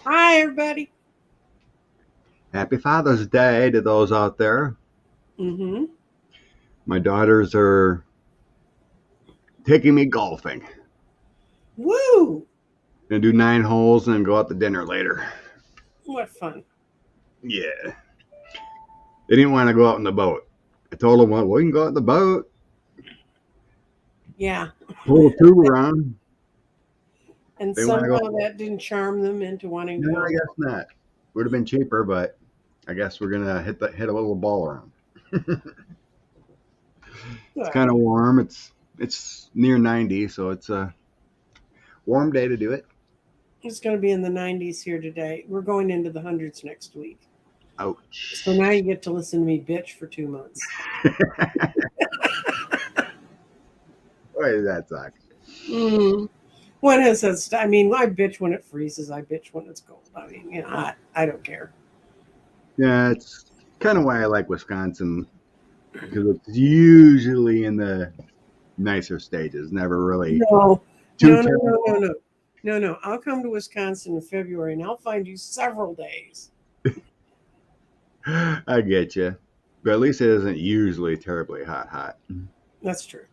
Hi, everybody. Happy Father's Day to those out there. Mm-hmm. My daughters are taking me golfing. Woo! Gonna do 9 holes and then go out to dinner later. What fun. Yeah. They didn't want to go out in the boat. I told them, well, we can go out in the boat, Yeah. pull the tube around. And They want to somehow go. that didn't charm them into wanting to No, I go. guess not. Would have been cheaper, but I guess we're gonna hit a little ball around. It's Good. kind of warm. It's near 90, so it's a warm day to do it. It's going to be in the 90s here today. We're going into the hundreds next week. So Ouch. now you get to listen to me bitch for 2 months. Why does that suck? Mm. When has that? I mean, I bitch when it freezes. I bitch when it's cold. I mean, I don't care. Yeah, it's kind of why I like Wisconsin because it's usually in the nicer stages, never really No, too no, no, no, no, terrible. no. No, no. I'll come to Wisconsin in February and I'll find you several days. I get you, but at least it isn't usually terribly hot. That's true.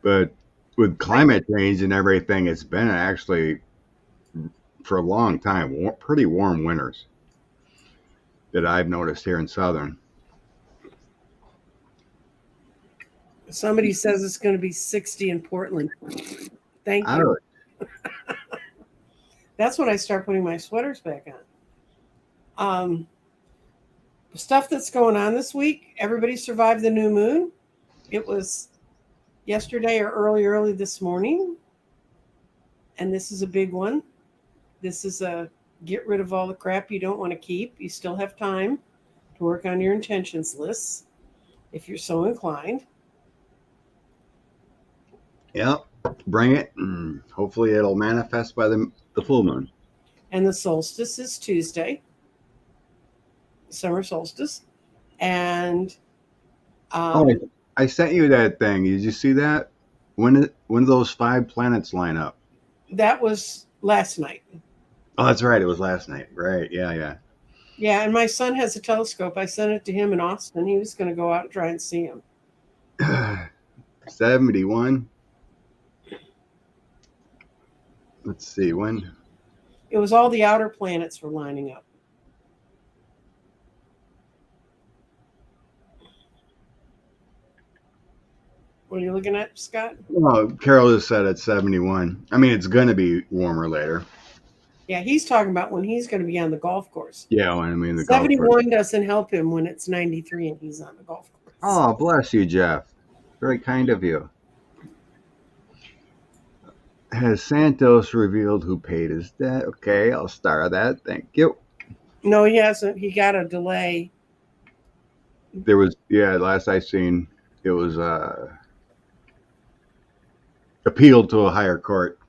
But with I climate change and everything, it's been actually for a long time pretty warm winters that I've noticed here in Southern. Somebody says it's going to be 60 in Portland. Thank I you. don't. That's when I start putting my sweaters back on. Stuff that's going on this week. Everybody survived the new moon. It was yesterday or early this morning. And this is a big one. This is a get rid of all the crap you don't want to keep. You still have time to work on your intentions lists if you're so inclined. Yep, bring it. And hopefully, it'll manifest by the full moon. And the solstice is Tuesday, summer solstice. And Oh, um, I sent you that thing. Did you see that? When do those 5 planets line up? that was last night. Oh, that's right. It was last night. Right. Yeah, Yeah, and my son has a telescope. I sent it to him in Austin. He was going to go out and try and see him. yeah. 71. Let's see. When? It was all the outer planets were lining up. What are you looking at, Scott? Well, Carol just said it's 71. I mean, it's going to be warmer later. Yeah, he's talking about when he's going to be on the golf course. Yeah, when I mean the golf course. 71 doesn't help him when it's 93 and he's on the golf course. Oh, bless you, Jeff. Very kind of you. Has Santos revealed who paid his debt? Okay, I'll start that. Thank you. No, he hasn't. He got a delay. There was, yeah, last I seen, it was appealed to a higher court.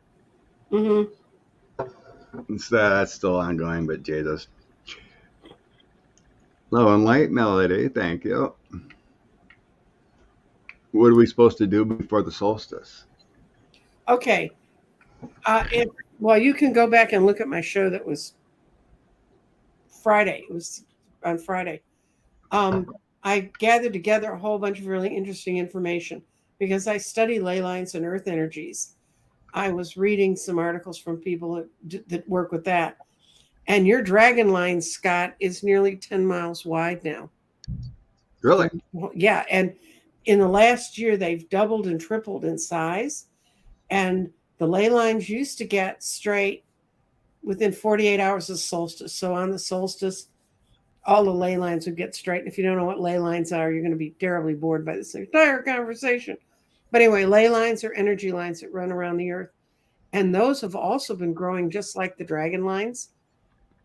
Hmm. That's still ongoing, but Jesus. Low and light melody, thank you. What are we supposed to do before the solstice? Okay. If well, you can go back and look at my show that was Friday. It was on Friday. Um, I gathered together a whole bunch of really interesting information because I study ley lines and earth energies. I was reading some articles from people that work with that. And your dragon line, Scott, is nearly 10 miles wide now. Really? Yeah. And in the last year, they've doubled and tripled in size. And the ley lines used to get straight within 48 hours of solstice. So on the solstice, all the ley lines would get straight. If you don't know what ley lines are, you're going to be terribly bored by this entire conversation. But anyway, ley lines are energy lines that run around the earth. And those have also been growing just like the dragon lines.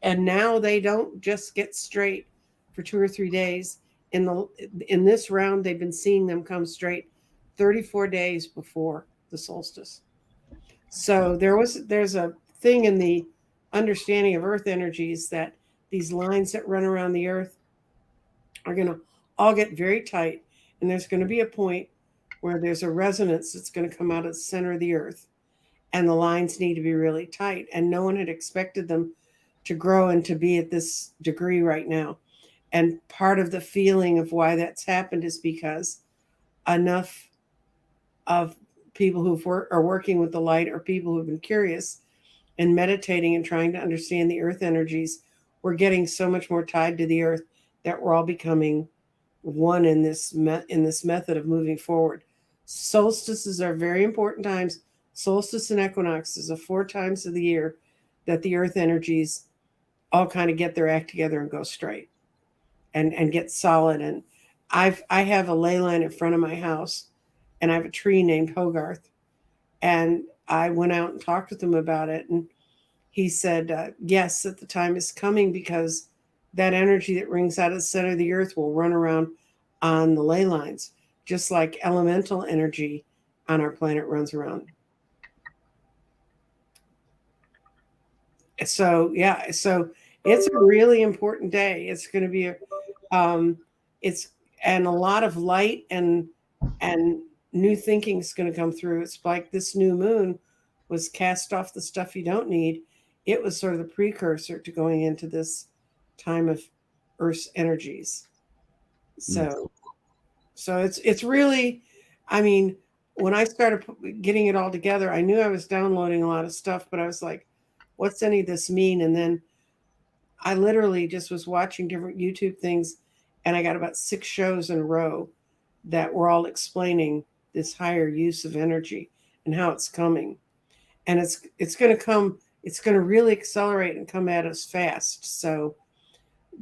And now they don't just get straight for 2 or 3 days. In this round, they've been seeing them come straight 34 days before the solstice. So there's a thing in the understanding of earth energies that these lines that run around the earth are going to all get very tight, and there's going to be a point where there's a resonance that's going to come out of the center of the earth, and the lines need to be really tight. And no one had expected them to grow and to be at this degree right now. And part of the feeling of why that's happened is because enough of people are working with the light, or people who've been curious and meditating and trying to understand the earth energies, we're getting so much more tied to the earth that we're all becoming one in this method of moving forward. Solstices are very important times. Solstice and equinoxes are 4 times of the year that the earth energies all kind of get their act together and go straight and get solid. And I have a ley line in front of my house, and I have a tree named Hogarth. And I went out and talked with him about it, and he said, yes, that the time is coming because that energy that rings out of the center of the earth will run around on the ley lines, just like elemental energy on our planet runs around. So yeah, so it's a really important day. It's going to be it's and a lot of light and new thinking is going to come through. It's like this new moon was cast off the stuff you don't need. It was sort of the precursor to going into this time of Earth's energies. So it's really, I mean, when I started getting it all together, I knew I was downloading a lot of stuff, but I was like, what's any of this mean? And then I literally just was watching different YouTube things, and I got about 6 shows in a row that were all explaining this higher use of energy and how it's coming. And it's going to come, it's going to really accelerate and come at us fast. So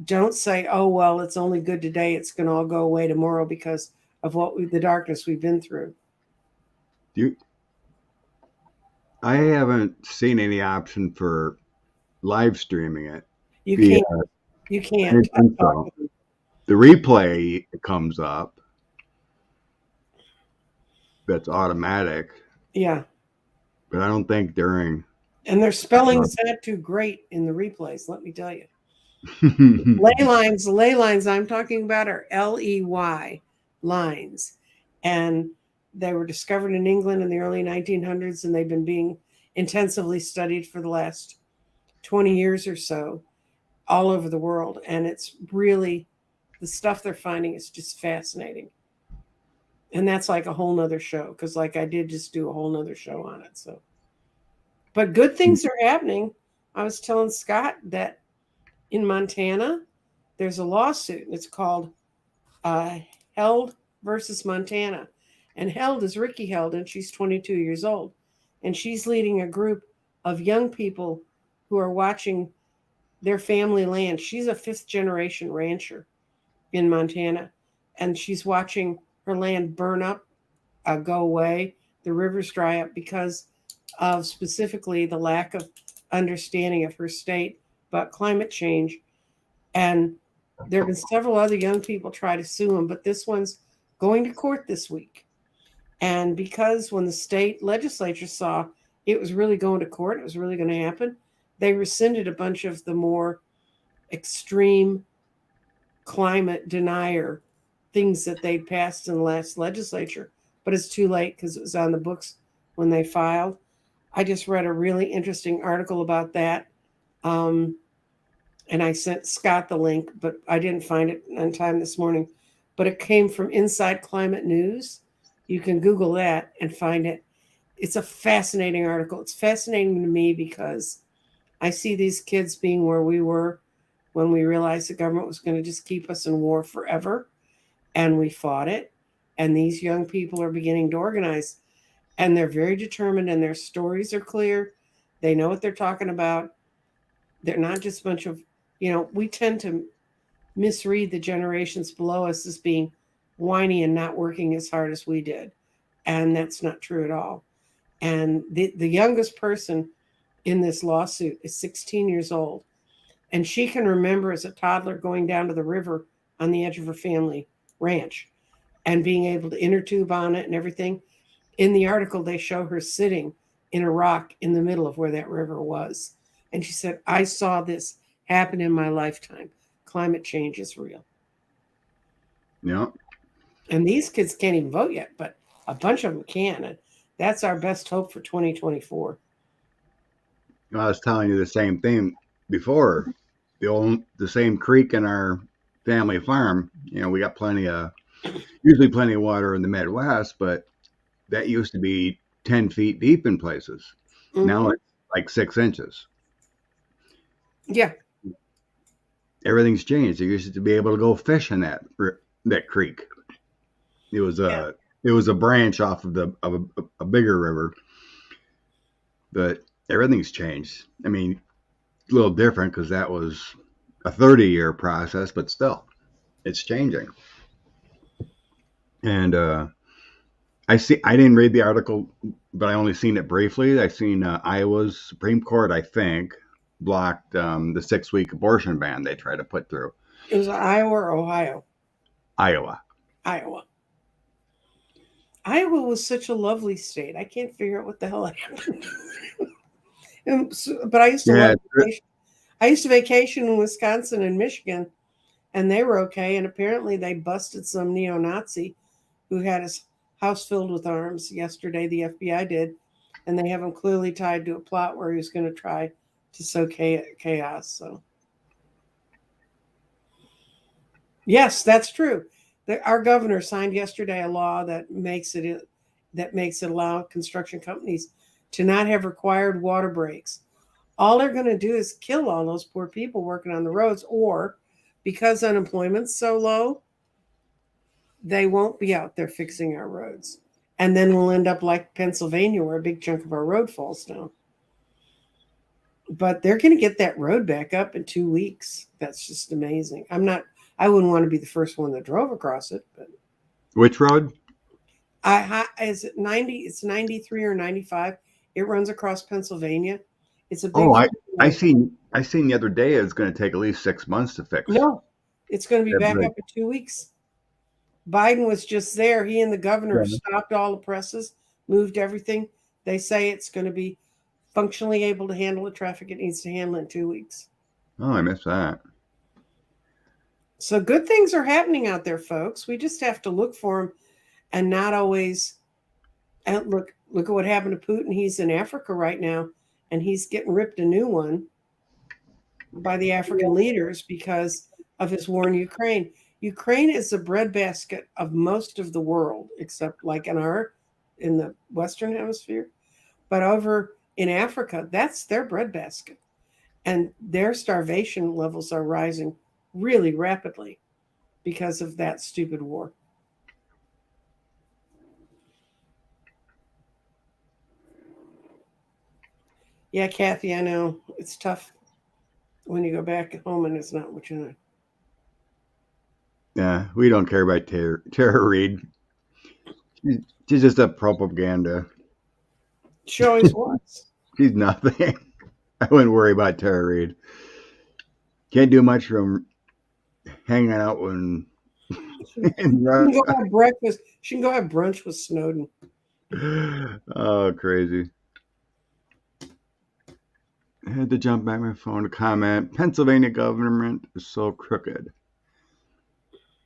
don't say, oh, well, it's only good today, it's going to all go away tomorrow because of the darkness we've been through. I haven't seen any option for live streaming it. You can't. You can't. So. The replay comes up. That's automatic. Yeah. But I don't think during. And their spelling's not too great in the replays, let me tell you. ley lines I'm talking about are Ley lines. And they were discovered in England in the early 1900s, and they've been being intensively studied for the last 20 years or so all over the world. And it's really, the stuff they're finding is just fascinating. And that's like a whole nother show, because like I did just do a whole nother show on it. So, but good things are happening. I was telling Scott that in Montana, there's a lawsuit, and it's called Held versus Montana. And Held is Ricky Held, and she's 22 years old. And she's leading a group of young people who are watching their family land. She's a 5th-generation rancher in Montana, and she's watching her land burn up, go away, the rivers dry up because of specifically the lack of understanding of her state about climate change. And there have been several other young people try to sue him, but this one's going to court this week. And because when the state legislature saw it was really going to court, it was really going to happen, they rescinded a bunch of the more extreme climate denier things that they'd passed in the last legislature. But it's too late because it was on the books when they filed. I just read a really interesting article about that. And I sent Scott the link, but I didn't find it on time this morning. But it came from Inside Climate News. You can Google that and find it. It's a fascinating article. It's fascinating to me because I see these kids being where we were when we realized the government was going to just keep us in war forever. And we fought it. And these young people are beginning to organize. And they're very determined, and their stories are clear. They know what they're talking about. They're not just a bunch of, we tend to misread the generations below us as being whiny and not working as hard as we did. And that's not true at all. And the youngest person in this lawsuit is 16 years old. And she can remember as a toddler going down to the river on the edge of her family ranch and being able to inner tube on it and everything. In the article, they show her sitting in a rock in the middle of where that river was. And she said, I saw this happen in my lifetime. Climate change is real. Yeah. And these kids can't even vote yet, but a bunch of them can. And That's our best hope for 2024. I was telling you the same thing before. The same creek in our family farm. We got usually plenty of water in the Midwest, but that used to be 10 feet deep in places. Now Mm-hmm. it's like 6 inches. Yeah. Everything's changed. You used to be able to go fish in that creek. It was Yeah. a branch off of a bigger river, but everything's changed. I mean, a little different because that was a 30-year process, but still, it's changing. And I didn't read the article, but I only seen it briefly. I seen Iowa's Supreme Court, I think, blocked the 6-week abortion ban they tried to put through. It was Iowa or Ohio? Iowa. Iowa. Iowa was such a lovely state. I can't figure out what the hell happened. But I used to Yeah. love vacation. I used to vacation in Wisconsin and Michigan, and they were okay. And apparently, they busted some neo-Nazi who had his house filled with arms yesterday. The FBI did, and they have him clearly tied to a plot where he was going to try to sow chaos. So, yes, that's true. Our governor signed yesterday a law that makes it allow construction companies to not have required water breaks. All they're going to do is kill all those poor people working on the roads, or because unemployment's so low, they won't be out there fixing our roads. And then we'll end up like Pennsylvania, where a big chunk of our road falls down. But they're going to get that road back up in 2 weeks. That's just amazing. I wouldn't want to be the first one that drove across it, but Which road? is it 90? It's 93 or 95. It runs across Pennsylvania. It's a big. Oh, I seen the other day it's going to take at least 6 months to fix. No, it's going to be back Right. up in 2 weeks. Biden was just there. He and the governor stopped all the presses, moved everything. They say it's going to be functionally able to handle the traffic it needs to handle in 2 weeks. Oh, I missed that. So good things are happening out there, folks. We just have to look for them and not always. And look at what happened to Putin. He's in Africa right now, and he's getting ripped a new one by the African leaders because of his war in Ukraine. Ukraine is the breadbasket of most of the world, except like in the Western Hemisphere. But over in Africa, that's their breadbasket. And their starvation levels are rising really rapidly because of that stupid war. Yeah, Kathy, I know. It's tough when you go back home and it's not what you know. Yeah, we don't care about Tara Reid. She's just a propaganda. She always was. She's nothing. I wouldn't worry about Tara Reid. Can't do much from hanging out when. She can go have breakfast. She can go have brunch with Snowden. Oh, crazy. I had to jump back my phone to comment. Pennsylvania government is so crooked.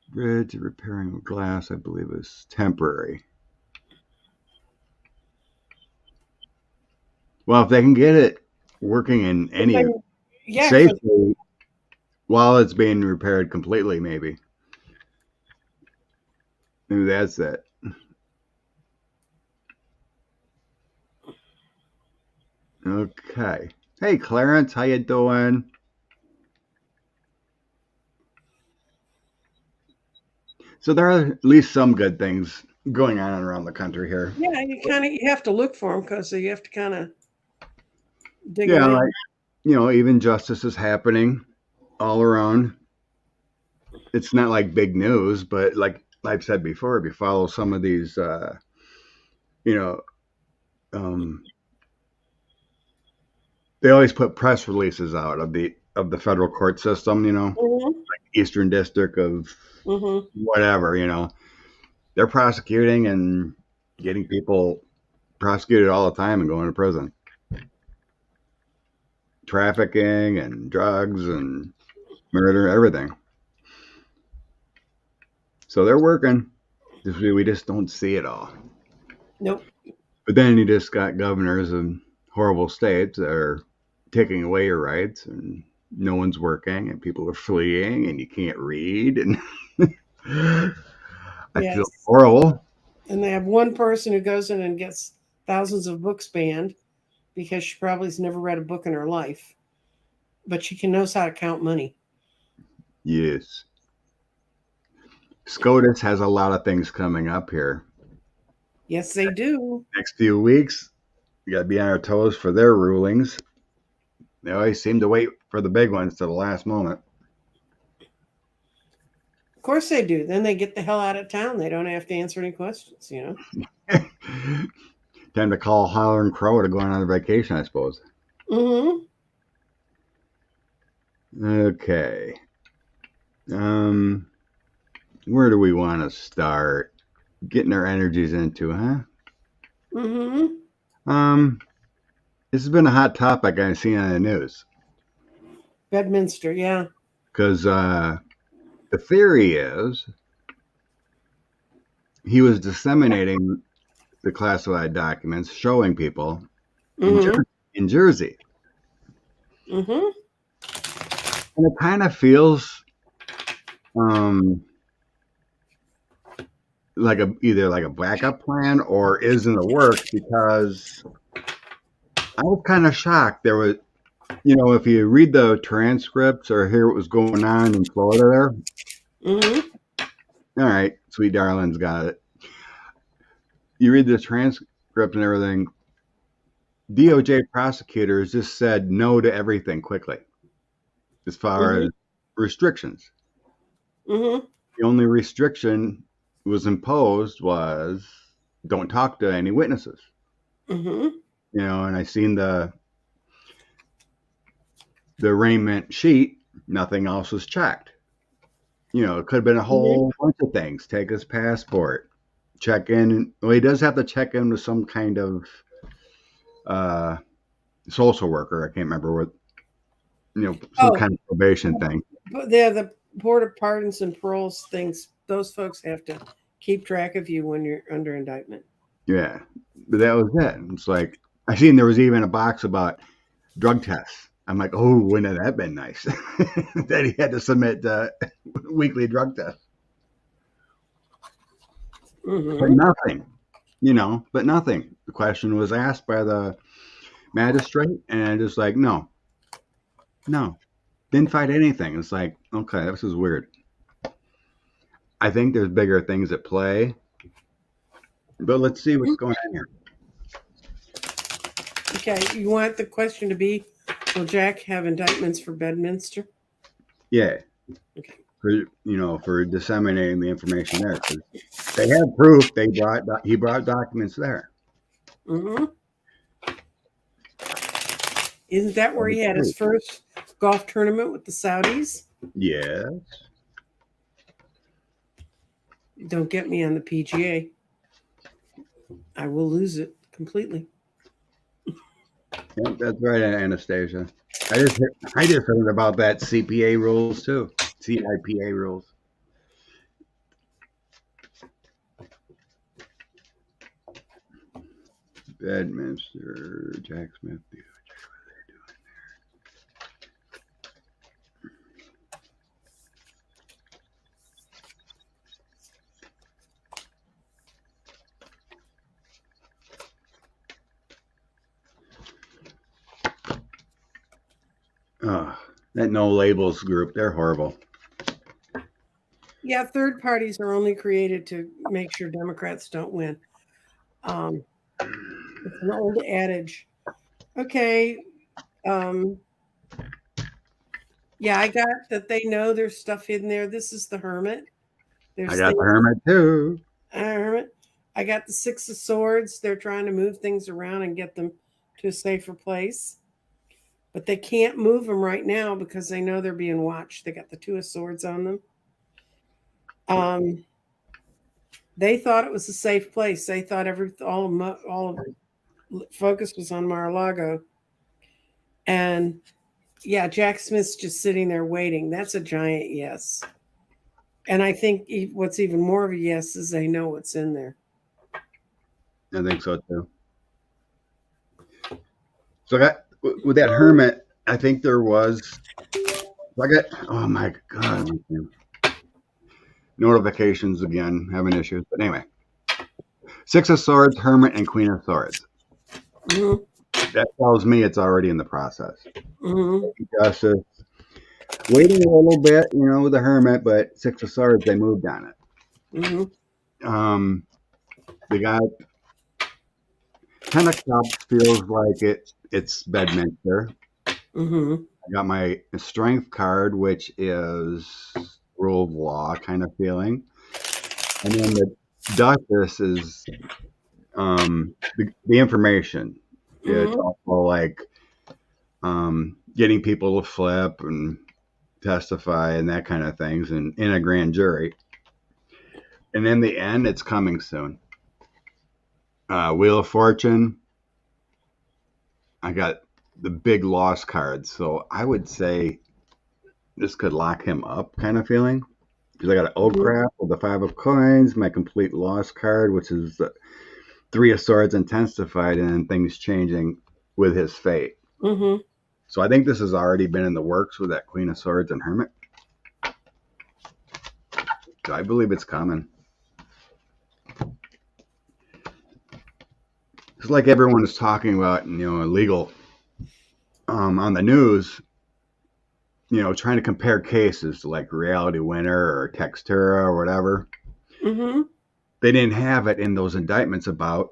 Bridge repairing glass, I believe, is temporary. Well, if they can get it working in any safely while it's being repaired completely, maybe that's it. Okay. Hey, Clarence, how you doing? So there are at least some good things going on around the country here. Yeah, you have to look for them because you have to kind of dig Yeah, them in. like, even justice is happening all around. It's not like big news, but like I've said before, if you follow some of these, they always put press releases out of the federal court system, like Eastern District of whatever, they're prosecuting and getting people prosecuted all the time and going to prison. Trafficking and drugs and murder, everything. So they're working. We just don't see it all. Nope. But then you just got governors in horrible states that are taking away your rights, and no one's working, and people are fleeing, and you can't read, and I feel Yes. horrible. And they have one person who goes in and gets thousands of books banned because she probably has never read a book in her life, but she knows how to count money. Yes. SCOTUS has a lot of things coming up here. Yes, they do. Next few weeks, we got to be on our toes for their rulings. They always seem to wait for the big ones to the last moment. Of course they do. Then they get the hell out of town. They don't have to answer any questions, Time to call Holler and Crow to go on vacation, I suppose. Mm-hmm. Okay. Where do we want to start? Getting our energies into, huh? Mm-hmm. This has been a hot topic I've seen on the news. Bedminster, yeah. Because the theory is he was disseminating the classified documents showing people Mm-hmm. in Jersey. Mm-hmm. And it kind of feels like either like a backup plan or is in the works, because I was kind of shocked. There was, if you read the transcripts or hear what was going on in Florida there, Mm-hmm. all right, sweet darling's got it. You read the transcript and everything, DOJ prosecutors just said no to everything quickly as far as restrictions. Mm-hmm. The only restriction was imposed was don't talk to any witnesses. Mm-hmm. And I seen the arraignment sheet, nothing else was checked. It could have been a whole bunch of things. Take his passport, check in. Well, he does have to check in with some kind of social worker. I can't remember what, some kind of probation thing. But they're the Board of Pardons and Paroles things. Those folks have to keep track of you when you're under indictment. Yeah, but that was it. It's like I seen there was even a box about drug tests. I'm like, oh, wouldn't that have been nice that he had to submit weekly drug tests? Mm-hmm. But nothing, but nothing. The question was asked by the magistrate, and just like, no, didn't find anything. It's like, okay, this is weird. I think there's bigger things at play, but let's see what's going on here. Okay, you want the question to be, will Jack have indictments for Bedminster? Yeah. Okay. For disseminating the information there. They have proof he brought documents there. Mm-hmm. Isn't that where he had his first golf tournament with the Saudis? Yes. Don't get me on the PGA. I will lose it completely. Yep, that's right, Anastasia. I just heard about that CPA rules too. CIPA rules. Bedminster, Jack Smith. What are they doing there? That no labels group, they're horrible. Yeah, third parties are only created to make sure Democrats don't win. It's an old adage. Okay. Yeah, I got that they know there's stuff in there. This is the Hermit. I got the Hermit too. Hermit. I got the Six of Swords. They're trying to move things around and get them to a safer place. But they can't move them right now because they know they're being watched. They got the Two of Swords on them. They thought it was a safe place. They thought all of focus was on Mar-a-Lago. And yeah, Jack Smith's just sitting there waiting. That's a giant yes. And I think what's even more of a yes is they know what's in there. I think so too. So I got with that hermit. I think there was. I got. Oh my god! Notifications again, having issues. But anyway, Six of Swords, Hermit, and Queen of Swords. Mm-hmm. That tells me it's already in the process. Mm-hmm. Justice. Waiting a little bit, with the Hermit, but Six of Swords, they moved on it. Mm-hmm. They got Ten of Cups feels like it's Bedminster. Mm-hmm. I got my Strength card, which is rule of law kind of feeling. And then the Duchess is the information. It's Mm-hmm. also like getting people to flip and testify and that kind of things, and in a grand jury. And in the end, it's coming soon. Wheel of Fortune. I got the big loss card, so I would say this could lock him up, kind of feeling. Because I got an old crap with the Five of Coins, my complete loss card, which is the Three of Swords intensified, and then things changing with his fate. Mm-hmm. So I think this has already been in the works with that Queen of Swords and Hermit. So I believe it's coming. It's like everyone is talking about, illegal on the news, trying to compare cases to like Reality Winner or Textura or whatever. Mm-hmm. They didn't have it in those indictments about,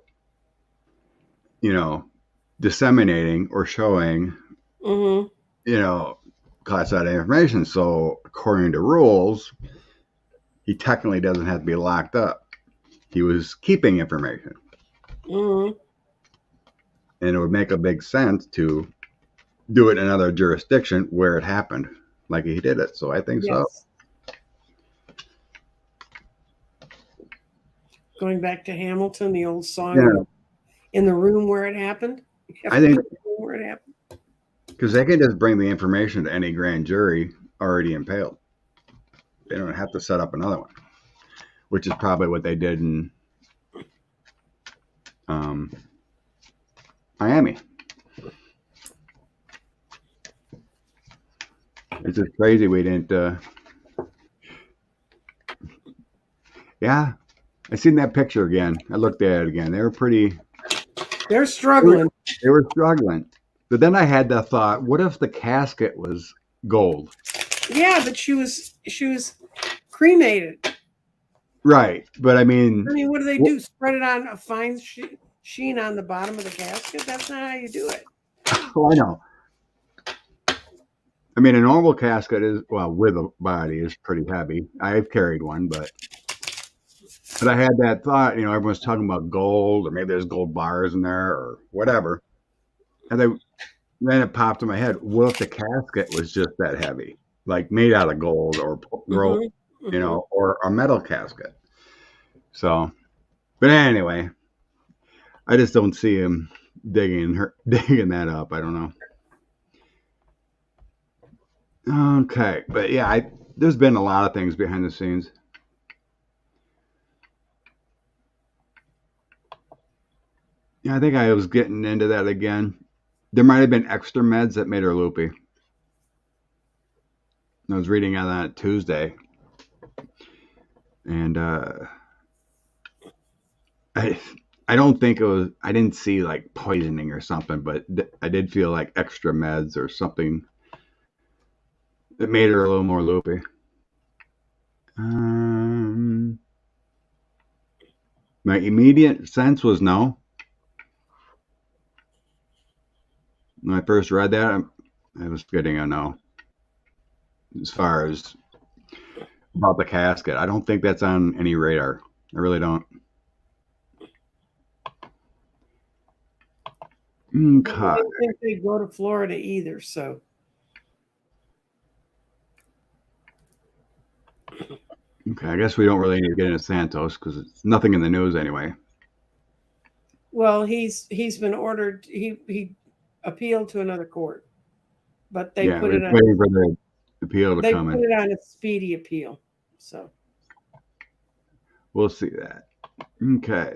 disseminating or showing, Mm-hmm. classified information. So according to rules, he technically doesn't have to be locked up. He was keeping information. Mm-hmm. And it would make a big sense to do it in another jurisdiction where it happened, like he did it. So I think so. Yes. Going back to Hamilton, the old song, Yeah. in the room where it happened. I think Where it happened. because they can just bring the information to any grand jury already impaled. They don't have to set up another one, which is probably what they did in Miami. It's just crazy we didn't. Yeah, I seen that picture again. I looked at it again. They were pretty. They're struggling. They were struggling. But then I had the thought: what if the casket was gold? Yeah, but she was cremated. Right, but I mean, What do they do? Spread it on a fine sheen on the bottom of the casket? That's not how you do it. oh, I know. I mean, a normal casket is with a body is pretty heavy. I've carried one, but I had that thought. Everyone's talking about gold, or maybe there's gold bars in there, or whatever. And then it popped in my head: what if the casket was just that heavy, like made out of gold or gold, or a metal casket? So, but anyway, I just don't see him digging that up. I don't know. Okay, but yeah, there's been a lot of things behind the scenes. Yeah, I think I was getting into that again. There might have been extra meds that made her loopy. I was reading on that Tuesday, and I don't think it was. I didn't see like poisoning or something, but I did feel like extra meds or something that made her a little more loopy. My immediate sense was no. When I first read that, I was getting a no. As far as about the casket, I don't think that's on any radar. I really don't. Okay. I didn't think they'd go to Florida either. So. Okay, I guess we don't really need to get into Santos because it's nothing in the news anyway. Well, he's been ordered. He appealed to another court, but they put it on. Waiting for the appeal to They come put in. it on a speedy appeal. So We'll see that. Okay.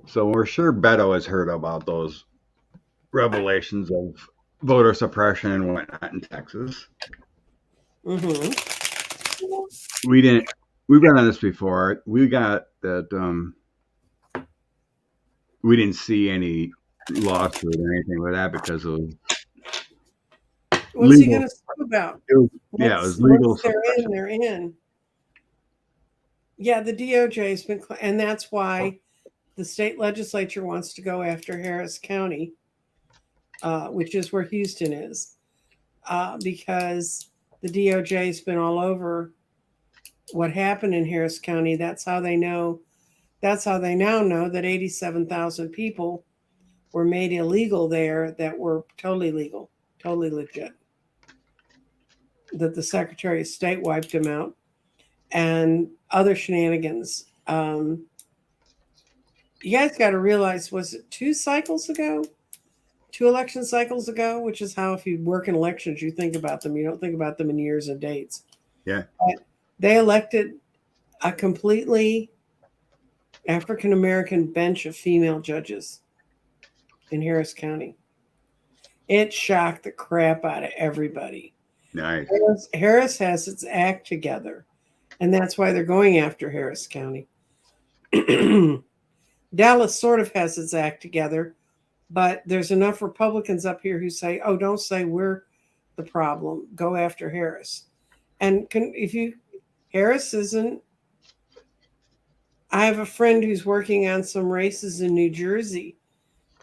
So we're sure Beto has heard about those revelations of voter suppression and whatnot in Texas. Mm-hmm. We've been on this before. We got that we didn't see any lawsuit or anything like that because of What's he legal. going to sue about? It was legal Once they're in, suppression. they're in. Yeah, the DOJ has been, and that's why the state legislature wants to go after Harris County, which is where Houston is, because the DOJ has been all over what happened in Harris County. That's how they know. That's how they now know that 87,000 people were made illegal there that were totally legal, totally legit. That the Secretary of State wiped them out, and other shenanigans. You guys got to realize, was it 2 election cycles ago, which is how if you work in elections, you think about them. You don't think about them in years and dates. Yeah. But they elected a completely African-American bench of female judges in Harris County. It shocked the crap out of everybody. Nice. Harris has its act together, and that's why they're going after Harris County. Dallas sort of has its act together, but there's enough Republicans up here who say, "Oh, don't say we're the problem. Go after Harris." And Harris isn't. I have a friend who's working on some races in New Jersey,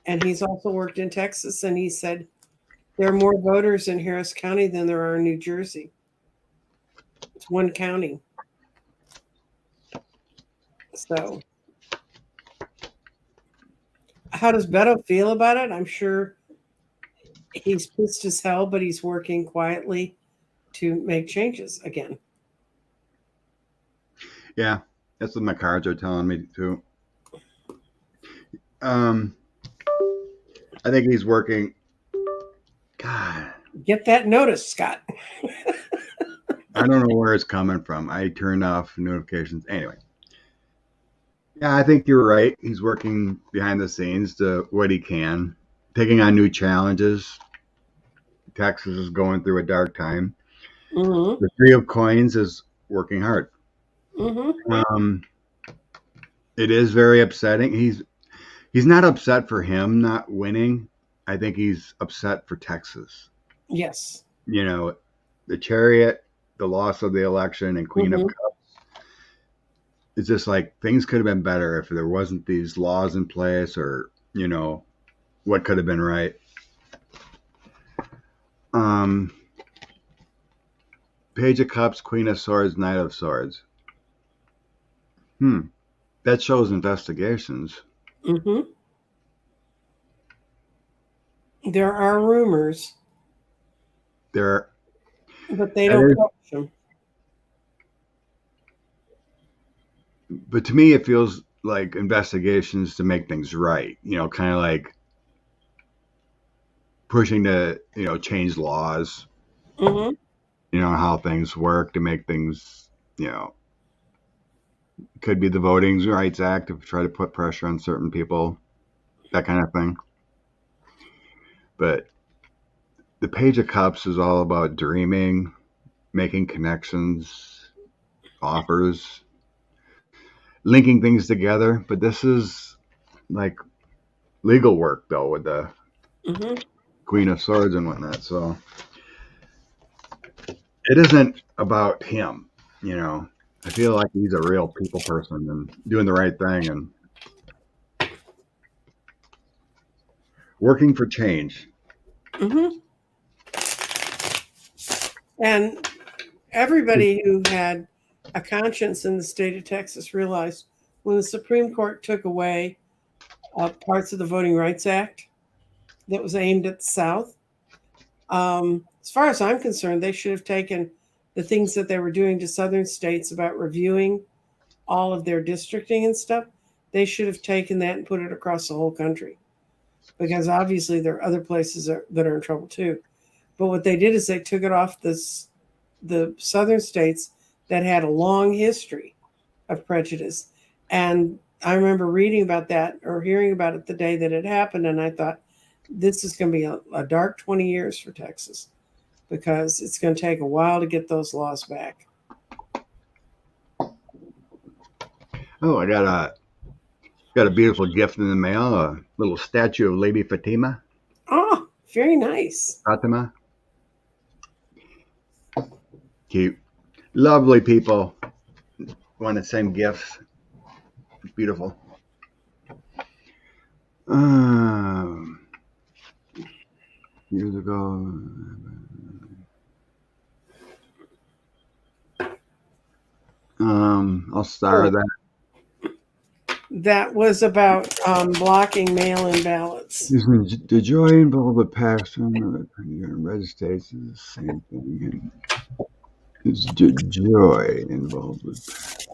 and he's also worked in Texas, and he said there are more voters in Harris County than there are in New Jersey. It's one county. So, how does Beto feel about it? I'm sure he's pissed as hell, but he's working quietly to make changes again. Yeah, that's what my cards are telling me too. I think he's working. God, Get that notice, Scott. I don't know where it's coming from. I turned off notifications. Anyway. Yeah, I think you're right. He's working behind the scenes to what he can, taking on new challenges. Texas is going through a dark time. Mm-hmm. The Three of Coins is working hard. Mm-hmm. It is very upsetting. He's not upset for him not winning. I think he's upset for Texas. Yes. You know, the Chariot, the loss of the election, and Queen of Cups. It's just like things could have been better if there wasn't these laws in place, or what could have been right. Page of Cups, Queen of Swords, Knight of Swords. That shows investigations. Mm-hmm. There are rumors. But they don't publish them. But to me, it feels like investigations to make things right. Kind of like pushing to, change laws. Mm-hmm. How things work to make things, could be the Voting Rights Act to try to put pressure on certain people, that kind of thing. But the Page of Cups is all about dreaming, making connections, offers, linking things together. But this is like legal work, though, with the Queen of Swords and whatnot. So it isn't about him, I feel like he's a real people person and doing the right thing and working for change. Mm-hmm. And everybody who had a conscience in the state of Texas realized when the Supreme Court took away parts of the Voting Rights Act that was aimed at the South, as far as I'm concerned, they should have taken the things that they were doing to southern states about reviewing all of their districting and stuff. They should have taken that and put it across the whole country, because obviously there are other places that are in trouble too. But what they did is they took it off the southern states that had a long history of prejudice. And I remember reading about that or hearing about it the day that it happened, and I thought, this is going to be a dark 20 years for Texas because it's going to take a while to get those laws back. Oh, I got a beautiful gift in the mail, a little statue of Lady Fatima. Oh, very nice. Fatima. Cute. Lovely people want to send gifts. Beautiful. Years ago. I'll star that. That was about blocking mail-in ballots. The joy involved with Paxton in red states is the same thing. It's the joy involved with.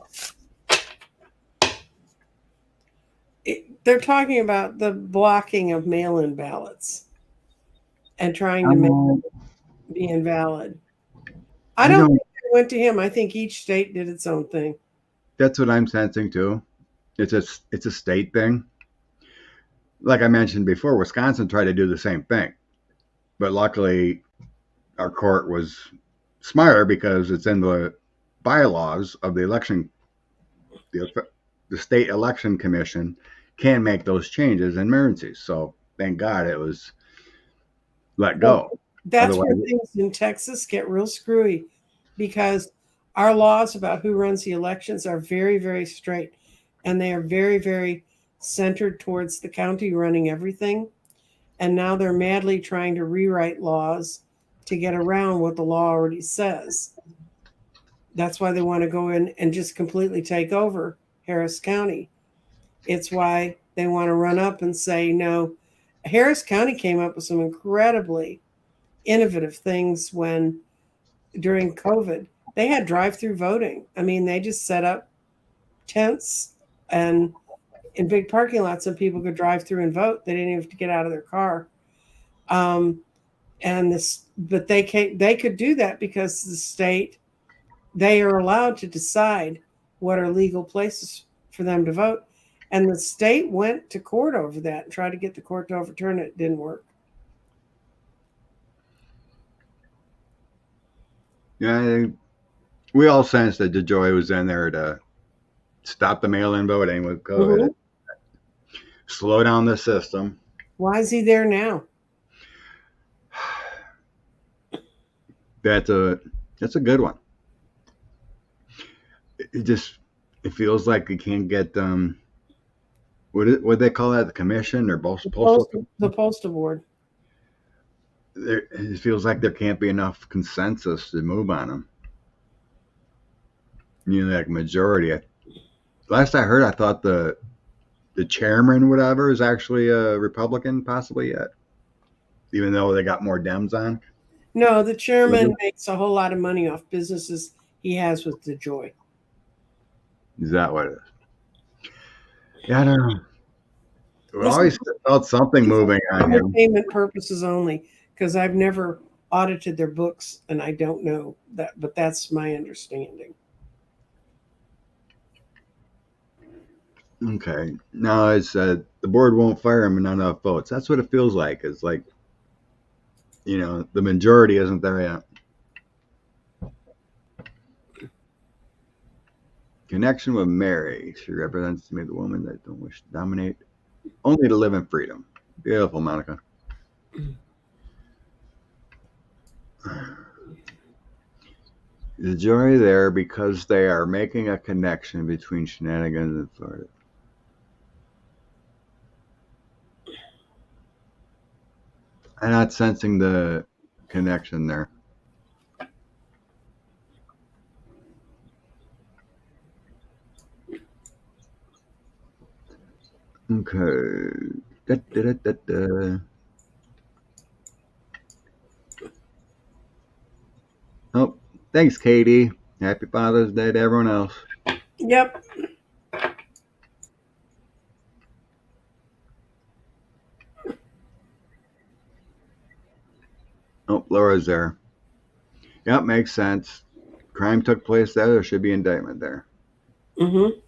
They're talking about the blocking of mail-in ballots and trying to make them be invalid. I don't think it went to him. I think each state did its own thing. That's what I'm sensing too. It's a state thing. Like I mentioned before, Wisconsin tried to do the same thing, but luckily our court was smarter because it's in the bylaws of the election. The state election commission can make those changes in emergencies. So thank God it was let go. That's where things in Texas get real screwy because our laws about who runs the elections are very, very straight. And they are very, very centered towards the county running everything. And now they're madly trying to rewrite laws to get around what the law already says. That's why they want to go in and just completely take over Harris County. It's why they want to run up and say, no, Harris County came up with some incredibly innovative things during COVID. They had drive-through voting. I mean, they just set up tents and in big parking lots so people could drive through and vote. They didn't even have to get out of their car. But they could do that because the state, they are allowed to decide what are legal places for them to vote. And the state went to court over that and tried to get the court to overturn it. It didn't work. Yeah, we all sensed that DeJoy was in there to stop the mail-in voting with COVID. Slow down the system. Why is he there now? That's a good one. It feels like you can't get what they call that, the commission or the postal board. It feels like there can't be enough consensus to move on them. Like majority. Last I heard, I thought the chairman, whatever, is actually a Republican, possibly yet, even though they got more Dems on. No, the chairman makes a whole lot of money off businesses he has with DeJoy. Is that what it is? Yeah, I don't know. We always felt something moving on him. Entertainment purposes only, because I've never audited their books, and I don't know that, but that's my understanding. Okay. No, it's the board won't fire him and not enough votes. That's what it feels like. It's like, the majority isn't there yet. Connection with Mary. She represents to me the woman that don't wish to dominate, only to live in freedom. Beautiful, Monica. The jury there because they are making a connection between shenanigans and Florida. I'm not sensing the connection there. Okay. Oh, thanks, Katie. Happy Father's Day to everyone else. Yep. Oh, Laura's there. Yep, makes sense. Crime took place there. There should be indictment there. Mm-hmm.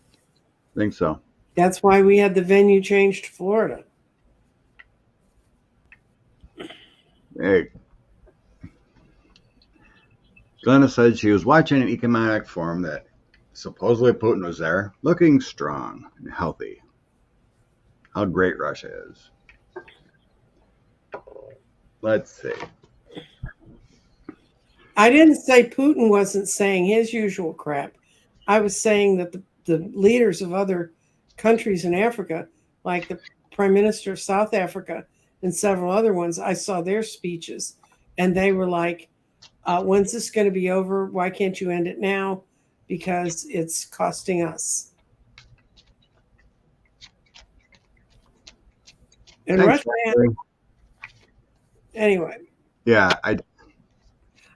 Think so. That's why we had the venue changed to Florida. Hey, Glenna said she was watching an economic forum that supposedly Putin was there, looking strong and healthy. How great Russia is. Let's see. I didn't say Putin wasn't saying his usual crap. I was saying that the leaders of other countries in Africa, like the Prime Minister of South Africa and several other ones, I saw their speeches, and they were like, when's this going to be over? Why can't you end it now? Because it's costing us. And Thanks, Russia, anyway, yeah,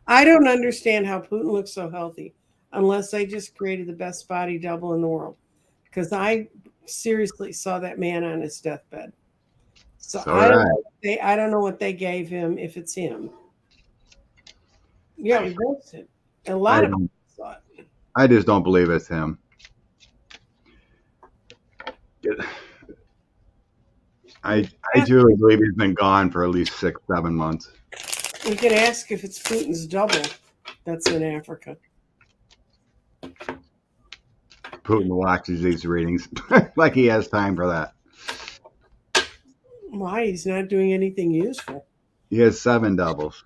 I don't understand how Putin looks so healthy unless they just created the best body double in the world. Because I seriously saw that man on his deathbed. So I don't know what they gave him if it's him. Yeah, we both did. A lot of people saw it. I just don't believe it's him. I truly believe he's been gone for at least 6-7 months. You could ask if it's Putin's double that's in Africa. Putin watches these readings like he has time for that. Why? He's not doing anything useful. He has 7 doubles.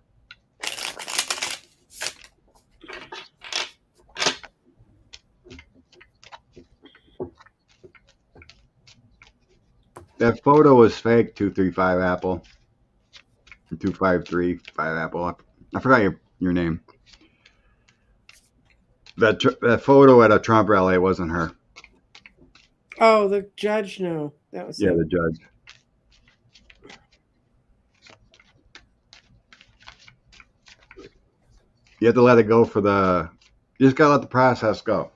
That photo was fake, 235 Apple. 253 5 Apple. I forgot your name. That photo at a Trump rally wasn't her. Oh, the judge? No, that was the judge. You have to let it go you just gotta let the process go.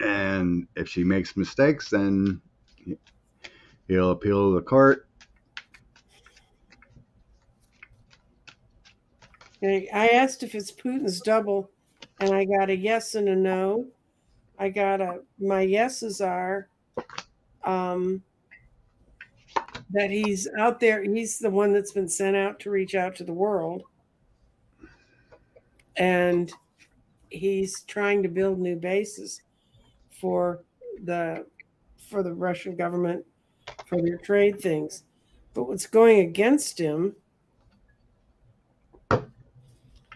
And if she makes mistakes, then he'll appeal to the court. I asked if it's Putin's double, and I got a yes and a no. My yeses are that he's out there. He's the one that's been sent out to reach out to the world. And he's trying to build new bases for the Russian government for their trade things. But what's going against him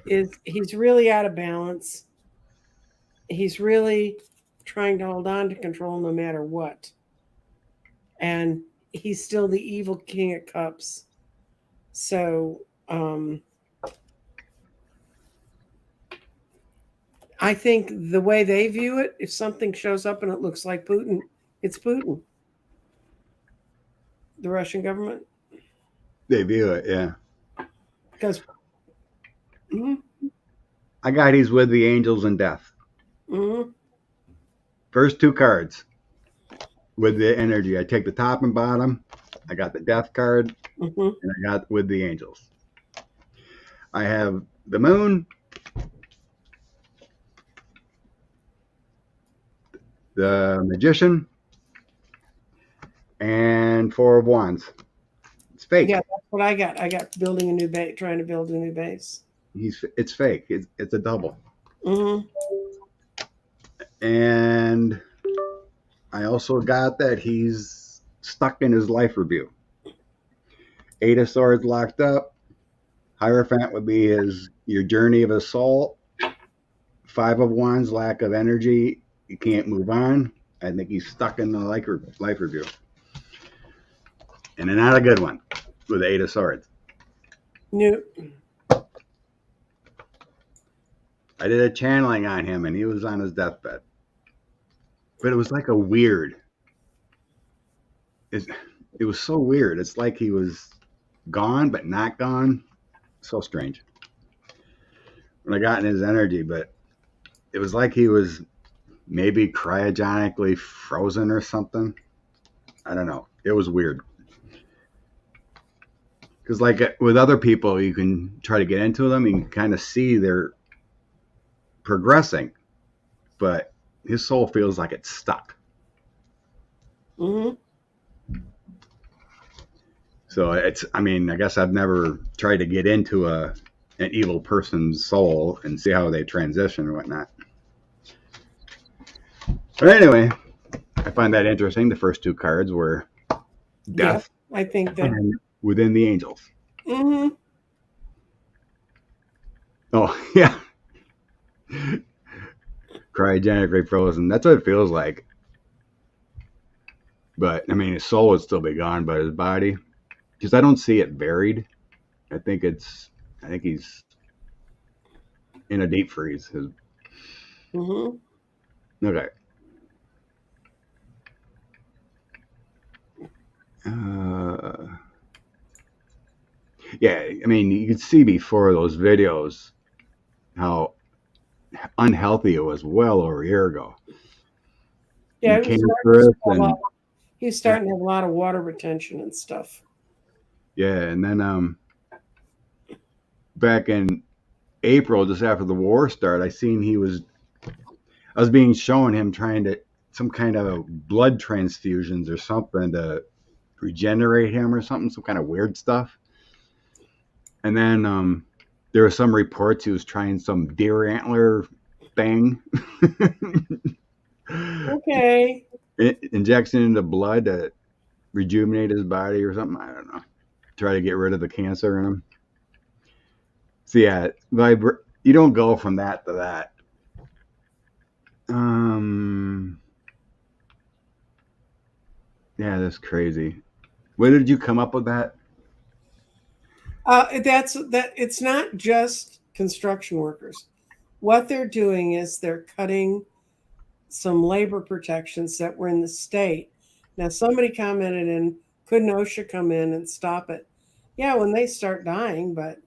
is he's really out of balance. He's really trying to hold on to control no matter what. And he's still the evil king of cups. So I think the way they view it, if something shows up and it looks like Putin, it's Putin. The Russian government. They view it, yeah. Because I got he's with the angels in death. First 2 cards with the energy. I take the top and bottom. I got the death card, and I got with the angels. I have the moon, the magician, and 4 of wands. It's fake. Yeah, that's what I got. I got building a new base, trying to build a new base. It's fake. It's a double. Mm-hmm. And I also got that he's stuck in his life review. 8 of Swords locked up. Hierophant would be your journey of his soul. 5 of Wands, lack of energy. You can't move on. I think he's stuck in the life review. And not a good one with the 8 of Swords. Nope. I did a channeling on him, and he was on his deathbed. But it was like a weird. It was so weird. It's like he was gone, but not gone. So strange. When I got in his energy, but it was like he was maybe cryogenically frozen or something. I don't know. It was weird. Because like with other people, you can try to get into them. You can kind of see they're progressing, but his soul feels like it's stuck. So I mean, I guess I've never tried to get into an evil person's soul and see how they transition and whatnot. But anyway, I find that interesting. The first two cards were death I think that. and within the angels. Mm-hmm. Oh, yeah. Cryogenically frozen. That's what it feels like. But, I mean, his soul would still be gone, but his body, because I don't see it buried. I think he's in a deep freeze. Mm-hmm. Okay. Yeah, I mean, you could see before those videos how unhealthy it was well over a year ago. Yeah, And cancerous and he was starting to have a lot of water retention and stuff. yeah, and then back in April, just after the war started, I was being shown him trying to some kind of blood transfusions or something to regenerate him or something, some kind of weird stuff. And then there were some reports he was trying some deer antler thing. Okay. Injection into blood to rejuvenate his body or something. I don't know. Try to get rid of the cancer in him. So yeah, you don't go from that to that. Yeah, that's crazy. Where did you come up with that? It's not just construction workers. What they're doing is they're cutting some labor protections that were in the state. Now somebody commented, and couldn't OSHA come in and stop it? Yeah, when they start dying, but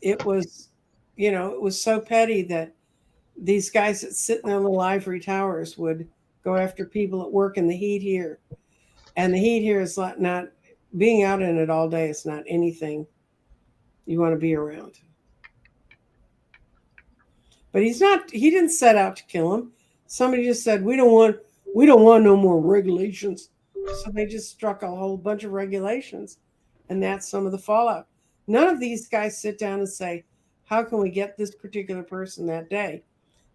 it was, it was so petty that these guys that sit in their little ivory towers would go after people that work in the heat here. And the heat here is not being out in it all day is not anything you want to be around. But he didn't set out to kill him. Somebody just said, we don't want no more regulations. So they just struck a whole bunch of regulations. And that's some of the fallout. None of these guys sit down and say, how can we get this particular person that day?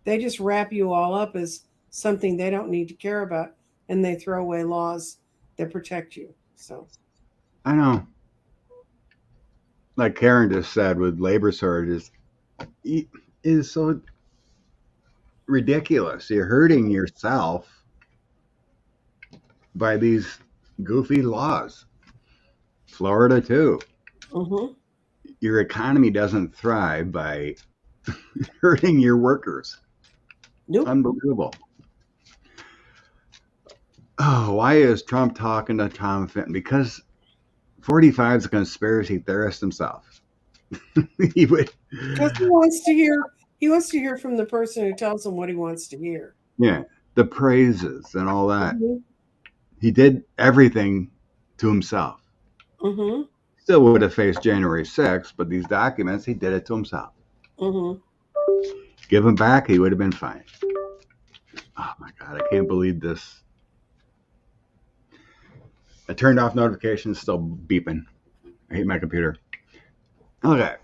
They just wrap you all up as something they don't need to care about, and they throw away laws that protect you. So I know. Like Karen just said with labor shortages, it is so ridiculous. You're hurting yourself by these goofy laws. Florida too. Mm-hmm. Your economy doesn't thrive by hurting your workers. Nope. Unbelievable. Oh, why is Trump talking to Tom Fenton? Because 45 is a conspiracy theorist himself. He would. Because he wants to hear from the person who tells him what he wants to hear. Yeah, the praises and all that. Mm-hmm. He did everything to himself. Mm-hmm. Still would have faced January 6th, but these documents, he did it to himself. Mm-hmm. Give them back, he would have been fine. Oh my God, I can't believe this. I turned off notifications, still beeping. I hate my computer. Okay.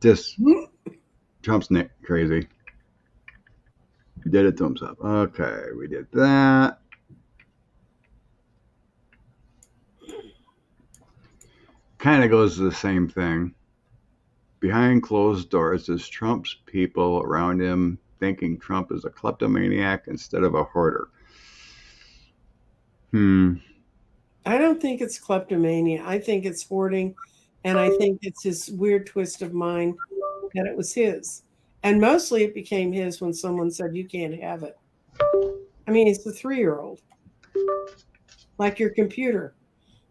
Just Trump's crazy. He did it to himself. Okay, we did that. Kind of goes to the same thing. Behind closed doors is Trump's people around him thinking Trump is a kleptomaniac instead of a hoarder. I don't think it's kleptomania. I think it's hoarding, and I think it's his weird twist of mind that it was his. And mostly it became his when someone said, you can't have it. I mean, it's a 3-year-old. Like your computer.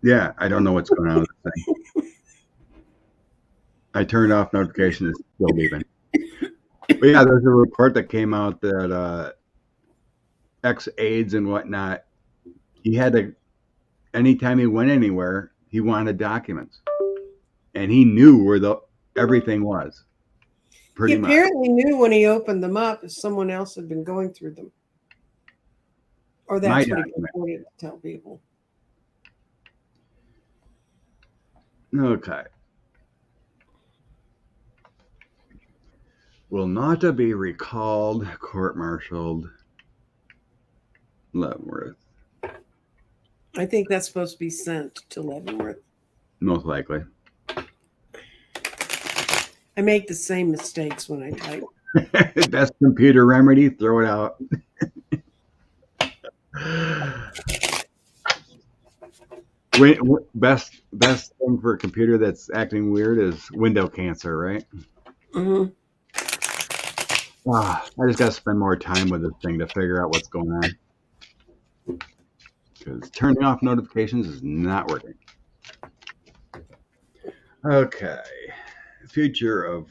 Yeah, I don't know what's going on with this thing. I turned off notifications, it's still beeping. But yeah, there's a report that came out that ex-aides and whatnot, he had to, anytime he went anywhere, he wanted documents. And he knew where everything was. He apparently knew when he opened them up if someone else had been going through them. Or that's what he reported to tell people. Okay. Will not be recalled, court-martialed, Leavenworth. I think that's supposed to be sent to Leavenworth. Most likely. I make the same mistakes when I type. Best computer remedy, throw it out. Best thing for a computer that's acting weird is window cancer, right? Mm-hmm. I just got to spend more time with this thing to figure out what's going on. Because turning off notifications is not working. Okay. Future of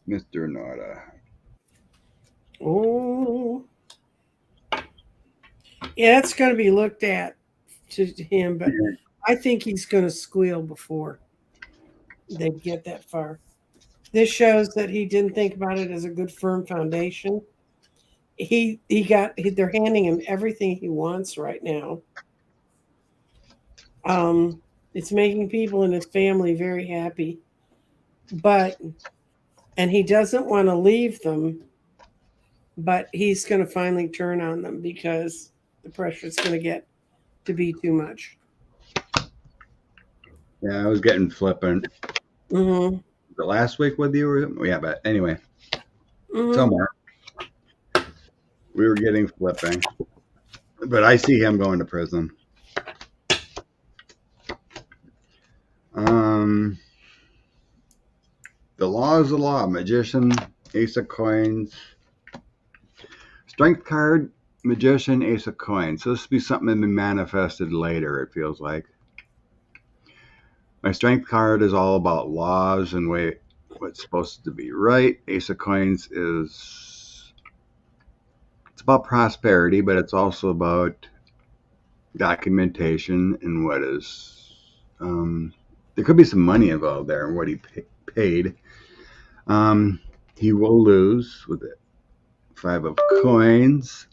Mr. Nada. Oh, yeah, it's going to be looked at to him, but I think he's going to squeal before they get that far. This shows that he didn't think about it as a good firm foundation. They're handing him everything he wants right now. It's making people in his family very happy, and he doesn't want to leave them, but he's going to finally turn on them because the pressure is going to get to be too much. Yeah, I was getting flippant. Mm-hmm. The last week with you? Yeah, but anyway. Mm-hmm. Somewhere. We were getting flipping. But I see him going to prison. The law is the law. Magician, Ace of Coins. Strength card, Magician, Ace of Coins. So this will be something that will be manifested later, it feels like. My Strength card is all about laws and what's supposed to be right. Ace of Coins it's about prosperity, but it's also about documentation and what is there could be some money involved there and what he paid. He will lose with it. 5 of Coins.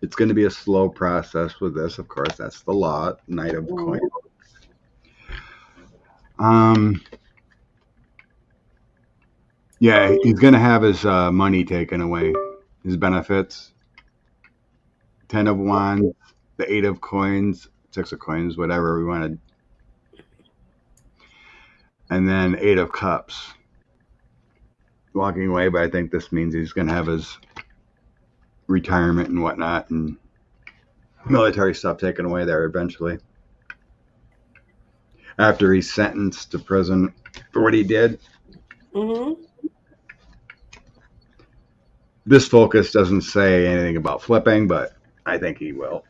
It's going to be a slow process with this, of course. That's the law. Knight of Coins. Yeah, he's going to have his money taken away, his benefits. 10 of Wands, the 8 of Coins, 6 of Coins, whatever we wanted. And then 8 of Cups. Walking away, but I think this means he's going to have his retirement and whatnot and military stuff taken away there eventually. After he's sentenced to prison for what he did. Mm-hmm. This focus doesn't say anything about flipping, but I think he will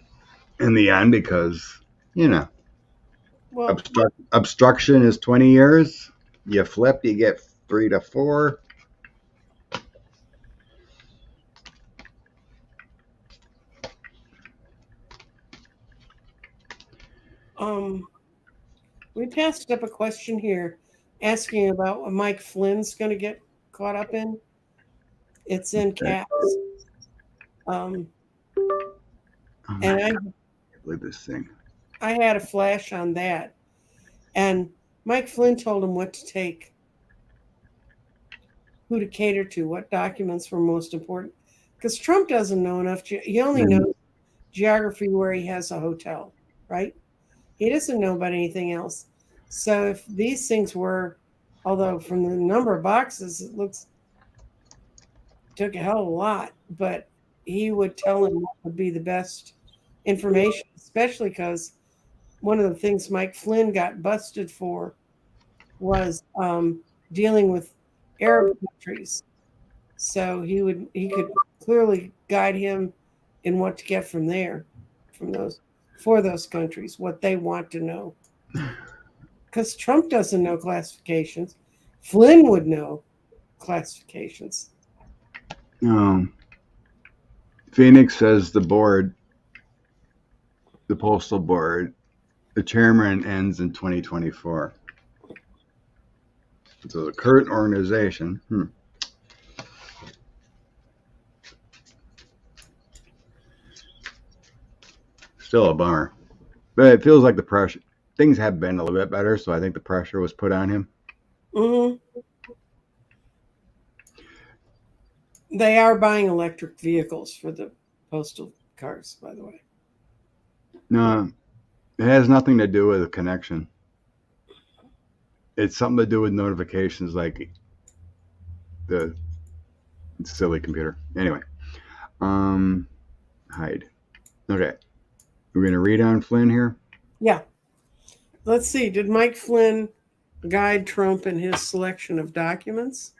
in the end because, obstruction is 20 years. You flip, you get 3 to 4. We passed up a question here asking about what Mike Flynn's going to get caught up in. It's in caps. And I believe this thing. I had a flash on that. And Mike Flynn told him what to take, who to cater to, what documents were most important. Because Trump doesn't know enough. He only knows geography where he has a hotel, right? He doesn't know about anything else. So if these things were, although from the number of boxes, it took a hell of a lot, but he would tell him what would be the best information, especially because one of the things Mike Flynn got busted for was dealing with Arab countries. So he could clearly guide him in what to get from there, for those countries, what they want to know. Because Trump doesn't know classifications. Flynn would know classifications. Phoenix says the postal board, the chairman ends in 2024. So the current organization, still a bummer. But it feels like the pressure, things have been a little bit better, so I think the pressure was put on him. Hmm. They are buying electric vehicles for the postal cars, by the way. No, it has nothing to do with a connection. It's something to do with notifications, like the silly computer. Anyway, hide. Okay, we're gonna read on Flynn here. Yeah. Let's see. Did Mike Flynn guide Trump in his selection of documents?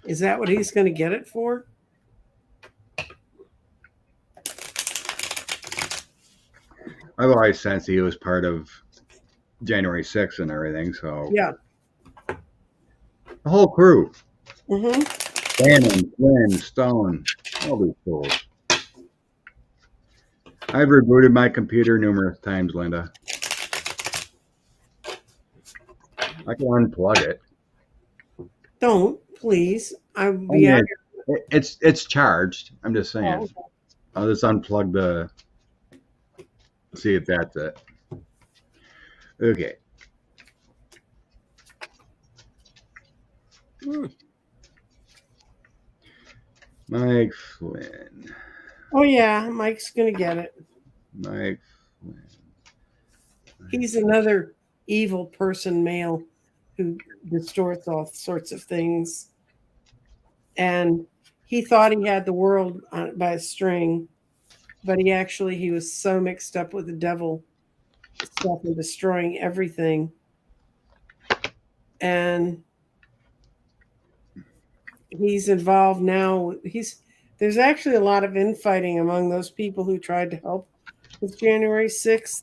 Is that what he's going to get it for? I've always sensed he was part of January 6th and everything, so Yeah. the whole crew. Mm-hmm. Bannon, Flynn, Stone, all these fools. I've rebooted my computer numerous times, Linda. I can unplug it. Don't, please. I'll I be mean, out it's charged. I'm just saying. here. I'll just unplug the. See if that's it. Okay. Mike Flynn. Oh, yeah. Mike's going to get it. Mike Flynn. He's another evil person, male, who distorts all sorts of things. And he thought he had the world by a string, but he was so mixed up with the devil stuff and destroying everything. And he's involved now. There's actually a lot of infighting among those people who tried to help with January 6th,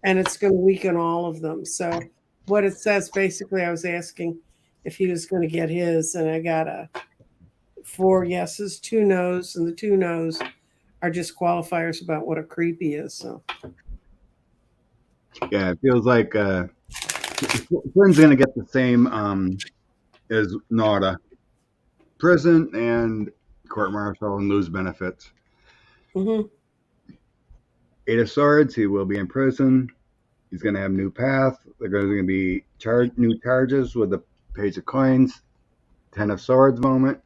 and it's going to weaken all of them. So what it says, basically, I was asking if he was going to get his, and I got 4 yeses, 2 no's, and the 2 no's are just qualifiers about what a creep he is. So Yeah, it feels like Flynn's gonna get the same as Nauta. Prison and court martial and lose benefits. mm-hmm. 8 of Swords, he will be in prison. He's going to have new path. There's going to be new charges with the Page of Coins, 10 of Swords moment.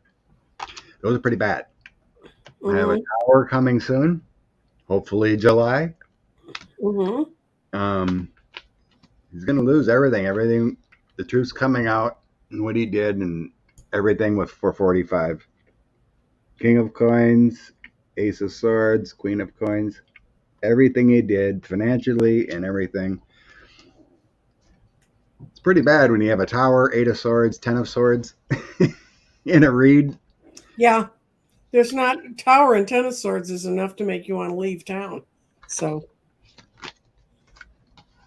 Those are pretty bad. Mm-hmm. I have a tower coming soon, hopefully July. Mm-hmm. He's going to lose everything. The truth's coming out and what he did and everything with 445. King of Coins, Ace of Swords, Queen of Coins. Everything he did financially and everything. It's pretty bad when you have a tower, 8 of Swords, 10 of Swords in a read. Yeah. There's not tower and 10 of Swords is enough to make you want to leave town. So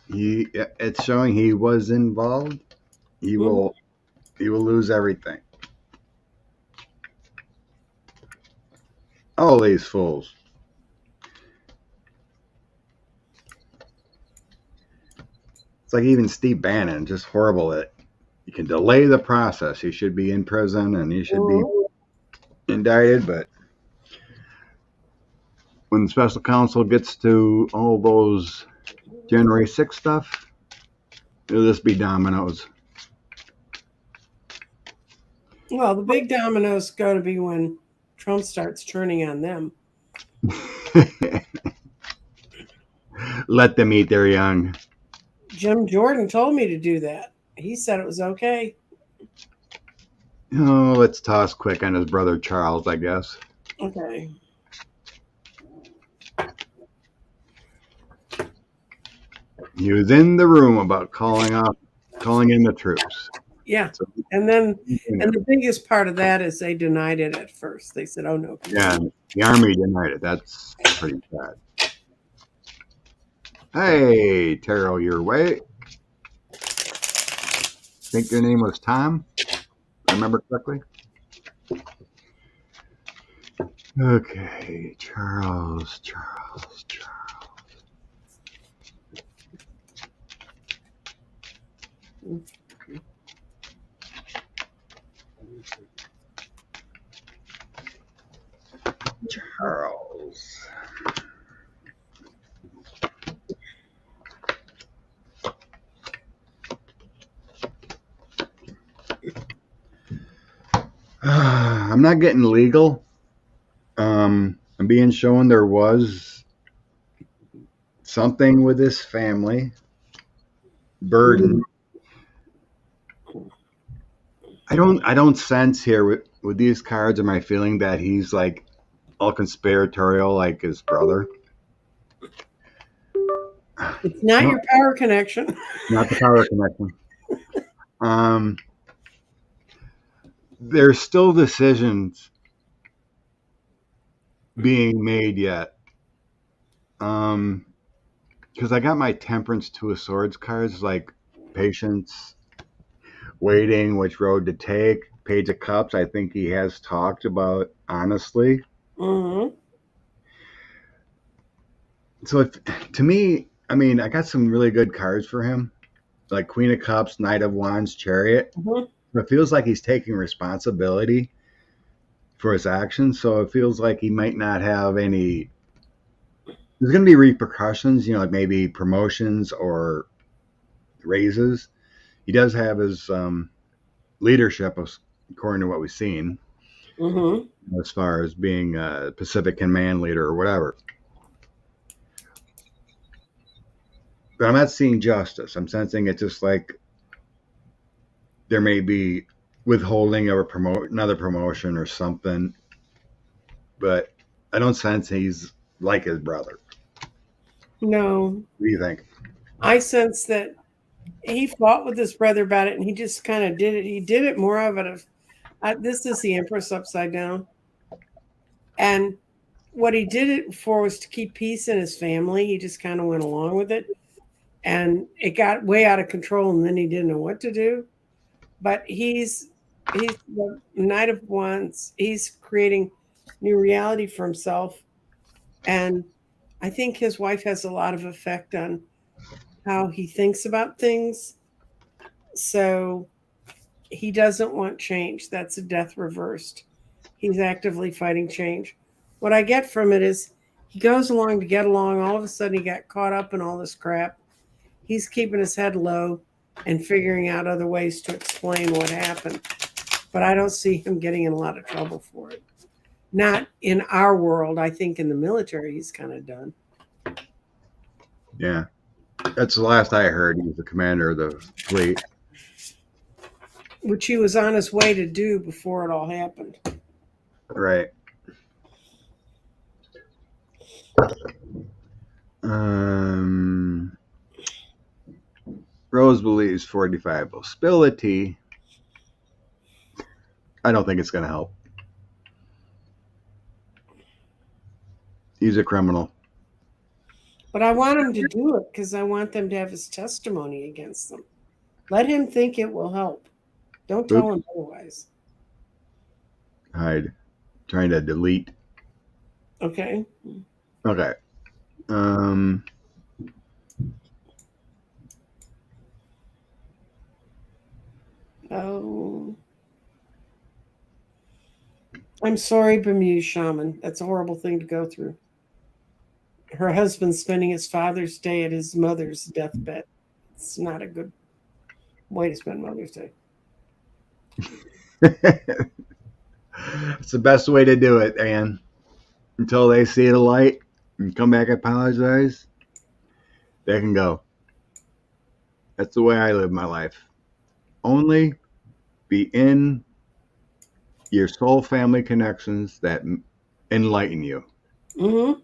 It's showing he was involved. He will lose everything. All these fools. It's like even Steve Bannon, just horrible at you can delay the process. He should be in prison and he should be indicted, but when the special counsel gets to all those January 6th stuff, it'll just be dominoes. Well, the big dominoes go to be when Trump starts turning on them. Let them eat their young. Jim Jordan told me to do that. He said it was okay. Oh, let's toss quick on his brother Charles, I guess. Okay. He was in the room about calling in the troops. Yeah. So, and the biggest part of that is they denied it at first. They said, oh, no. Yeah, the Army denied it. That's pretty sad. Hey, Terrell, your way. Think your name was Tom? Remember correctly? Okay, Charles. Charles. I'm not getting legal. I'm being shown there was something with this family burden. I don't sense here with these cards. Am I feeling that he's like all conspiratorial like his brother? It's not No, your power connection. not the power connection. There's still decisions being made yet. Because I got my Temperance Two of Swords cards, like patience, waiting, which road to take. Page of Cups, I think he has talked about honestly. Mm-hmm. So to me, I mean, I got some really good cards for him, like Queen of Cups, Knight of Wands, Chariot. Mm-hmm. It feels like he's taking responsibility for his actions. So it feels like he might not have any. There's going to be repercussions, like maybe promotions or raises. He does have his leadership, according to what we've seen, as far as being a Pacific Command leader or whatever. But I'm not seeing justice. I'm sensing it's just like there may be withholding of another promotion or something. But I don't sense he's like his brother. No, What do you think? I sense that he fought with his brother about it, and he just kind of did it. He did it more of it. This is the Empress upside down, and what he did it for was to keep peace in his family. He just kind of went along with it, and it got way out of control, and then he didn't know what to do. But he's the Knight of Wands. He's creating new reality for himself, and I think his wife has a lot of effect on how he thinks about things. So he doesn't want change. That's a death reversed. He's actively fighting change. What I get from it is he goes along to get along. All of a sudden, he got caught up in all this crap. He's keeping his head low and figuring out other ways to explain what happened. But I don't see him getting in a lot of trouble for it. Not in our world. I think in the military, he's kind of done. Yeah. That's the last I heard. He was the commander of the fleet. Which he was on his way to do before it all happened. Right. Rose believes 45 will spill the tea. I don't think it's going to help. He's a criminal. But I want him to do it because I want them to have his testimony against them. Let him think it will help. Don't tell him otherwise. Hide. Trying to delete. Okay. Okay. Oh. I'm sorry, Bermuda Shaman. That's a horrible thing to go through. Her husband's spending his Father's Day at his mother's deathbed. It's not a good way to spend Mother's Day. It's the best way to do it, Ann. Until they see the light and come back and apologize, they can go. That's the way I live my life. Only be in your soul family connections that enlighten you. Mm-hmm.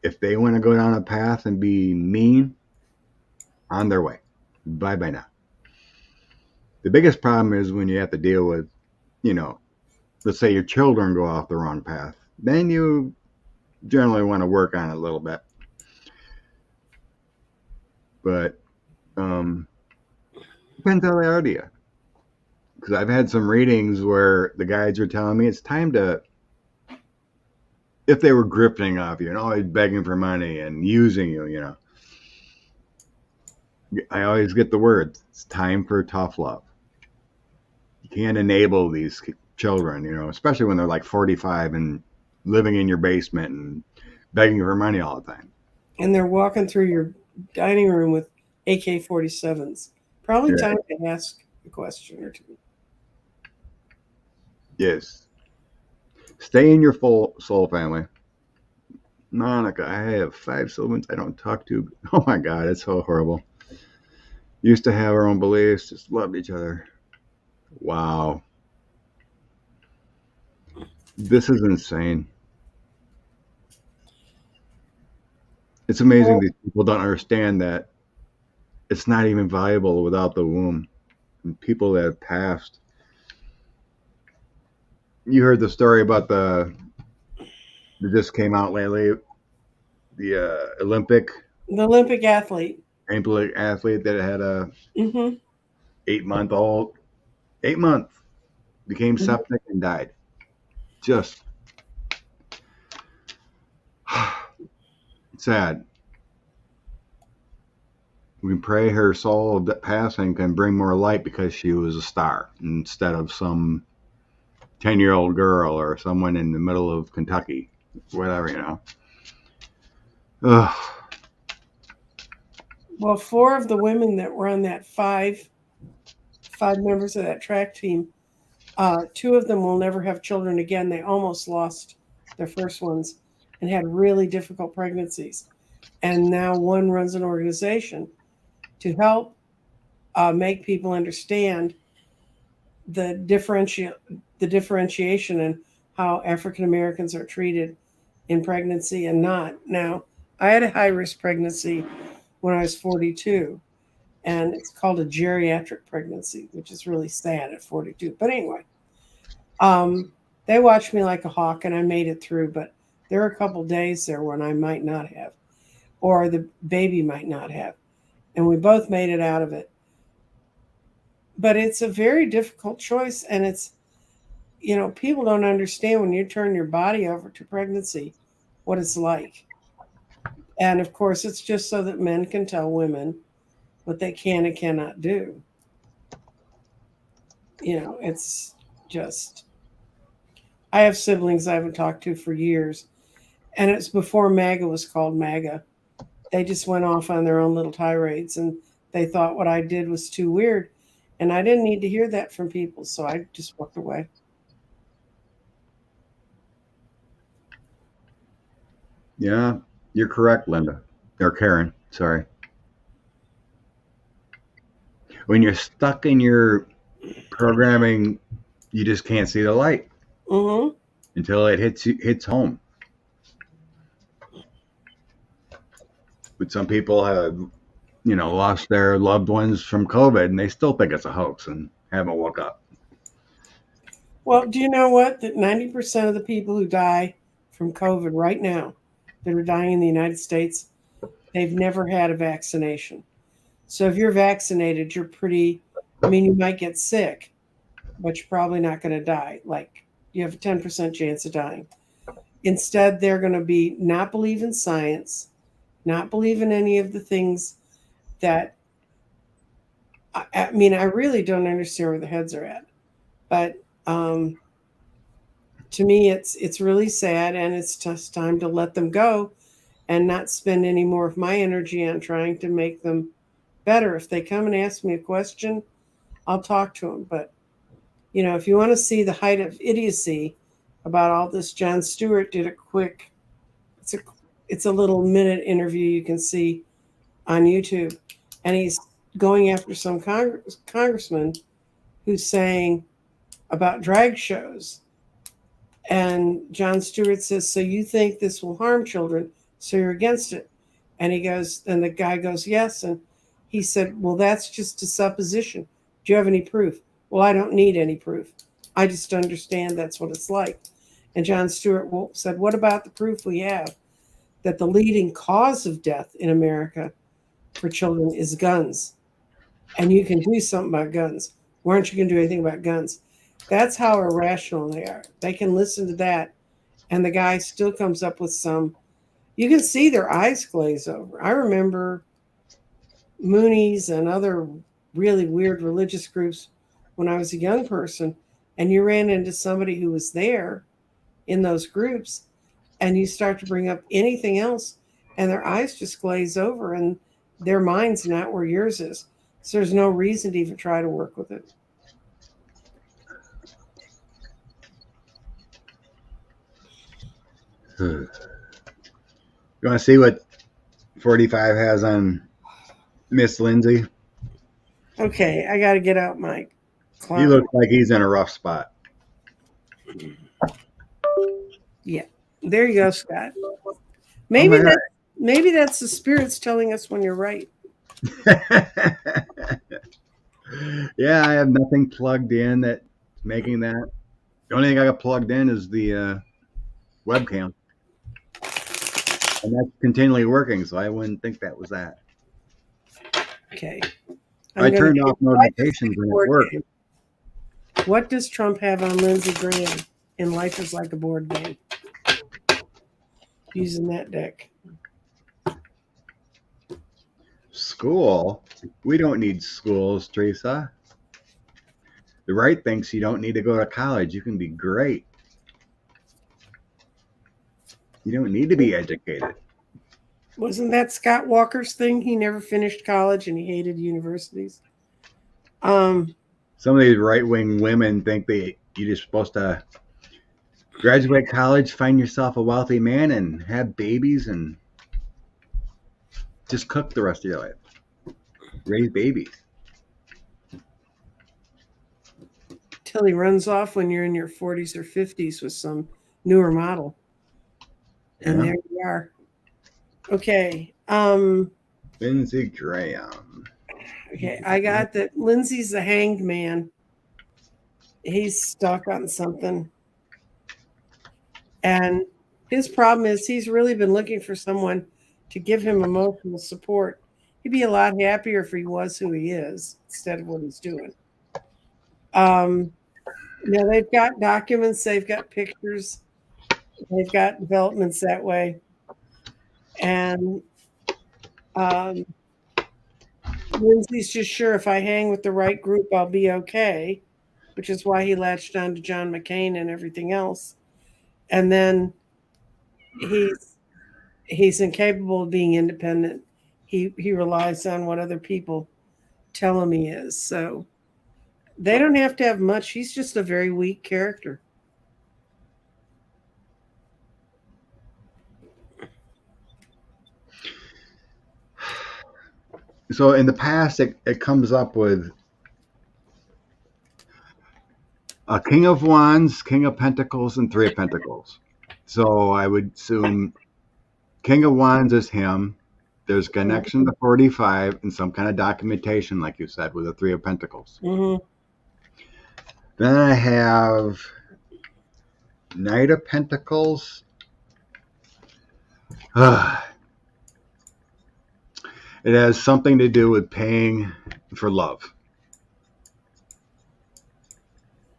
If they want to go down a path and be mean, on their way. Bye-bye now. The biggest problem is when you have to deal with, let's say your children go off the wrong path. Then you generally want to work on it a little bit. But depends how they are to you. Because I've had some readings where the guides are telling me it's time to, if they were grifting off you and always begging for money and using you, I always get the words, it's time for tough love. You can't enable these children, especially when they're like 45 and living in your basement and begging for money all the time. And they're walking through your dining room with AK-47s. Probably time to ask a question or two. Yes. Stay in your full soul family. Monica, I have 5 siblings I don't talk to. Oh my God, it's so horrible. Used to have our own beliefs, just loved each other. Wow. This is insane. It's amazing Well, these people don't understand that it's not even viable without the womb. And people that have passed. You heard the story about that just came out lately, the the Olympic athlete. Olympic athlete that had a Mm-hmm. 8-month-old, 8 month, became Mm-hmm. septic and died. Just sad. We can pray her soul of passing can bring more light because she was a star instead of some 10-year-old girl or someone in the middle of Kentucky, whatever, you know. Ugh. Well, 4 of the women that were on that five members of that track team, 2 of them will never have children again. They almost lost their first ones and had really difficult pregnancies. And now one runs an organization to help make people understand the differentiation and how African Americans are treated in pregnancy and not. Now, I had a high risk pregnancy when I was 42, and it's called a geriatric pregnancy, which is really sad at 42. But anyway, they watched me like a hawk, and I made it through. But there were a couple days there when I might not have, or the baby might not have, and we both made it out of it. But it's a very difficult choice, and it's, people don't understand when you turn your body over to pregnancy what it's like. And of course, it's just so that men can tell women what they can and cannot do. It's just, I have siblings I haven't talked to for years, and it's before MAGA was called MAGA. They just went off on their own little tirades, and they thought what I did was too weird. And I didn't need to hear that from people, so I just walked away. Yeah, you're correct, Linda. Or Karen, sorry. When you're stuck in your programming, you just can't see the light Mm-hmm. until it hits home. But some people have, lost their loved ones from COVID, and they still think it's a hoax and haven't woke up. Well, do you know what? That 90% of the people who die from COVID right now that are dying in the United States, they've never had a vaccination. So if you're vaccinated, you might get sick, but you're probably not going to die. Like, you have a 10% chance of dying. Instead, they're going to be not believe in science, not believe in any of the things that, I really don't understand where the heads are at. But to me, it's really sad, and it's just time to let them go and not spend any more of my energy on trying to make them better. If they come and ask me a question, I'll talk to them. But if you want to see the height of idiocy about all this, Jon Stewart did a quick. It's a it's a little minute interview you can see on YouTube, and he's going after some congressman who's saying about drag shows. And Jon Stewart says, "So you think this will harm children? So you're against it?" And the guy goes, "Yes." And he said, "Well, that's just a supposition. Do you have any proof?" "Well, I don't need any proof. I just understand that's what it's like." And Jon Stewart said, "What about the proof we have that the leading cause of death in America for children is guns? And you can do something about guns. Why aren't you going to do anything about guns?" That's how irrational they are. They can listen to that, and the guy still comes up with some. You can see their eyes glaze over. I remember Moonies and other really weird religious groups when I was a young person, and you ran into somebody who was there in those groups, and you start to bring up anything else, and their eyes just glaze over, and their mind's not where yours is. So there's no reason to even try to work with it. You want to see what 45 has on Miss Lindsay? Okay, I got to get out my He clock. looks like he's in a rough spot. Yeah, there you go, Scott. Oh Maybe my that maybe that's the spirits telling us when you're right. God. Yeah, I have nothing plugged in that's making that. The only thing I got plugged in is the webcam, and that's continually working, so I wouldn't think that was that. Okay, I I'm turned gonna off notifications and it board worked. game. What does Trump have on Lindsey Graham in Life is Like a Board Game? Using that deck. School? We don't need schools, Teresa. The right thinks you don't need to go to college. You can be great. You don't need to be educated. Wasn't that Scott Walker's thing? He never finished college and he hated universities. Some of these right-wing women think you're just supposed to graduate college, find yourself a wealthy man, and have babies and just cook the rest of your life. Raise babies. Till he runs off when you're in your 40s or 50s with some newer model. And Yeah. there you are. Okay. Lindsey Graham. Okay, I got that Lindsey's the hanged man. He's stuck on something. And his problem is he's really been looking for someone to give him emotional support. He'd be a lot happier if he was who he is instead of what he's doing. Now they've got documents, they've got pictures, they've got developments that way. And Lindsey's just sure if I hang with the right group, I'll be okay, which is why he latched on to John McCain and everything else. And then he's incapable of being independent. He relies on what other people tell him he is. So they don't have to have much. He's just a very weak character. So in the past, it comes up with a King of Wands, King of Pentacles, and Three of Pentacles. So I would assume King of Wands is him. There's connection to 45 and some kind of documentation, like you said, with the Three of Pentacles. Mm-hmm. Then I have Knight of Pentacles. It has something to do with paying for love.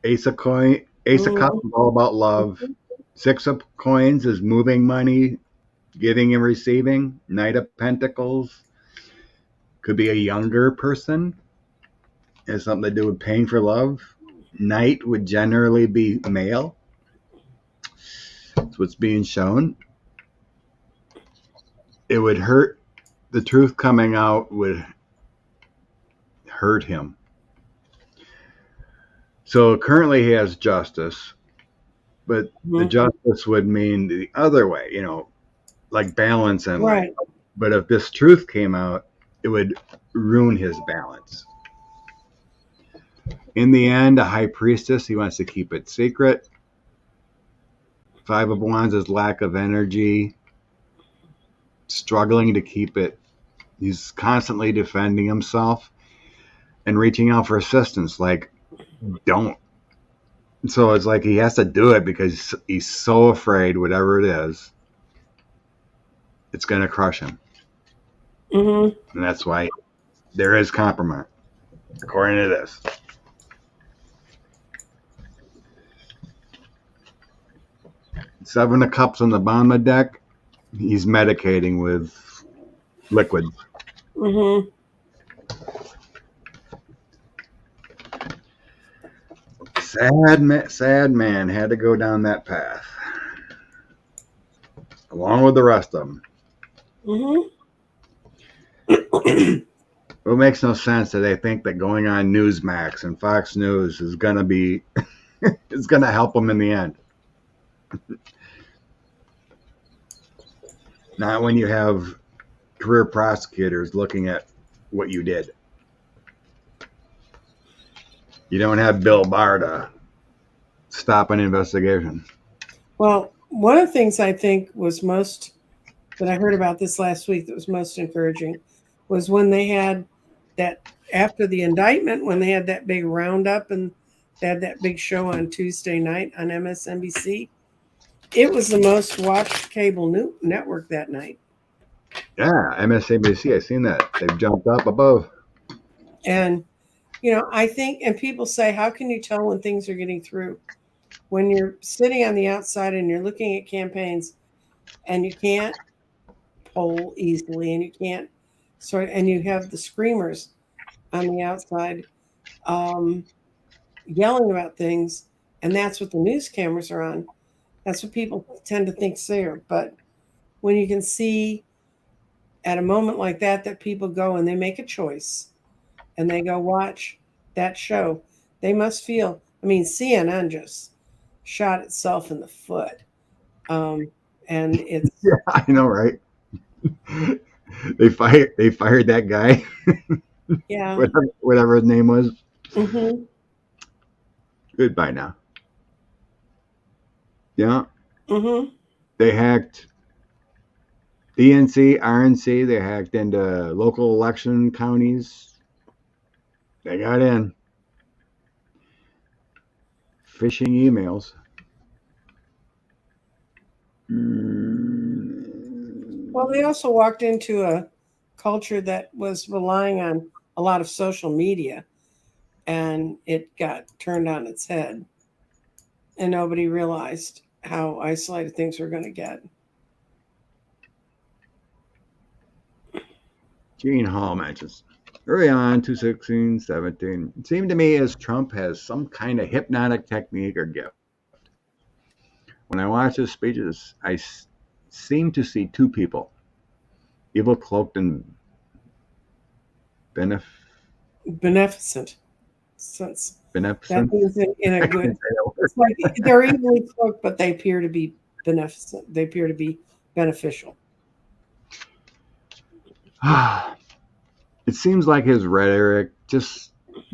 Ace of Cups is all about love. Six of Coins is moving money, giving and receiving. Knight of Pentacles could be a younger person. It has something to do with paying for love. Knight would generally be male. That's what's being shown. It would hurt. The truth coming out would hurt him. So currently he has justice, but the justice would mean the other way, like balance in life. But if this truth came out, it would ruin his balance. In the end, a high priestess, he wants to keep it secret. Five of Wands is lack of energy, struggling to keep it. He's constantly defending himself and reaching out for assistance, like, don't. So it's like he has to do it because he's so afraid, whatever it is, it's going to crush him. And that's why there is compromise, according to this. Seven of Cups on the bottom of the deck. He's medicating with liquid. Sad man had to go down that path, along with the rest of them. It makes no sense that they think that going on Newsmax and Fox News is going to be is going to help them in the end. Not when you have career prosecutors looking at what you did. You don't have Bill Barr to stop an investigation. Well, one of the things I think was most that I heard about this last week that was most encouraging was when they had that after the indictment, when they had that big roundup and they had that big show on Tuesday night on MSNBC. It was the most watched cable network that night. Yeah, MSNBC, I seen that. They've jumped up above. And, I think, and people say, how can you tell when things are getting through? When you're sitting on the outside and you're looking at campaigns and you can't poll easily and you can't and you have the screamers on the outside um, yelling about things, and that's what the news cameras are on. That's what people tend to think's there. But when you can see at a moment like that people go and they make a choice and they go watch that show, they must feel. I mean, CNN just shot itself in the foot, and it's Yeah, I know, right? They fired that guy, yeah. whatever his name was. Mm-hmm. Goodbye now. Yeah, Mm-hmm. they hacked DNC, RNC. They hacked into local election counties. They got in. Phishing emails. Well, they also walked into a culture that was relying on a lot of social media, and it got turned on its head, and nobody realized how isolated things were going to get. Gene Hall mentions early on, 2016, 17. It seemed to me as Trump has some kind of hypnotic technique or gift. When I watch his speeches, I seem to see two people, evil cloaked in Beneficent, since that beneficence. means in a I can't good. say that It's like they're evilly cloaked, but they appear to be beneficent. They appear to be beneficial. word. It seems like his rhetoric just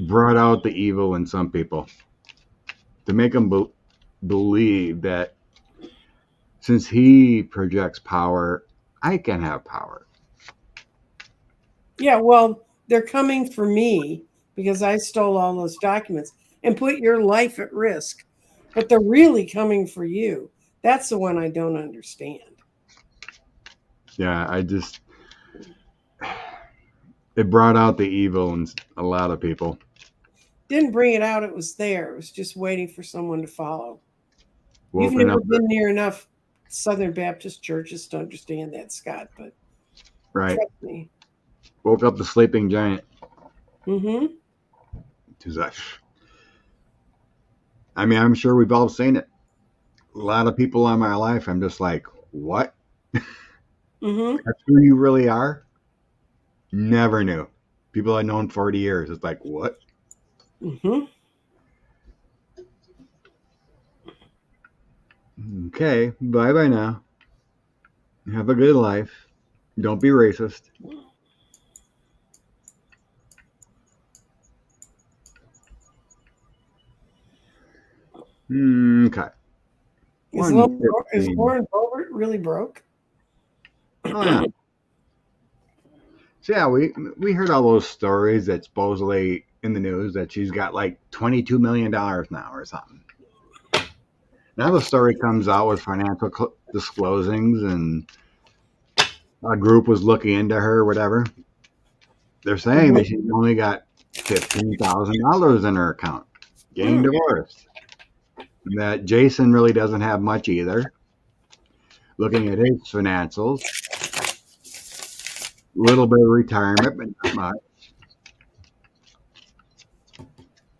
brought out the evil in some people to make them believe that since he projects power, I can have power. Yeah, well, they're coming for me because I stole all those documents and put your life at risk. But they're really coming for you. That's the one I don't understand. Yeah, it brought out the evil in a lot of people. Didn't bring it out, it was there. It was just waiting for someone to follow. You've Woken never up, been near enough Southern Baptist churches to understand that, Scott, but right? trust me. Woke up the sleeping giant. Mm-hmm. I mean, I'm sure we've all seen it. A lot of people in my life, I'm just like, what? Mm-hmm. That's who you really are? Never knew. People I've known 40 years. It's like, what? Mm-hmm. Okay, bye bye now. Have a good life. Don't be racist. Okay. Is, is 115. Lauren Boebert really broke? Oh, yeah. So, yeah, we heard all those stories that supposedly in the news that she's got like $22 million now or something. Now the story comes out with financial disclosings and a group was looking into her, whatever. They're saying that she's only got $15,000 in her account, getting divorced. And that Jason really doesn't have much either. Looking at his financials, little bit of retirement, but not much.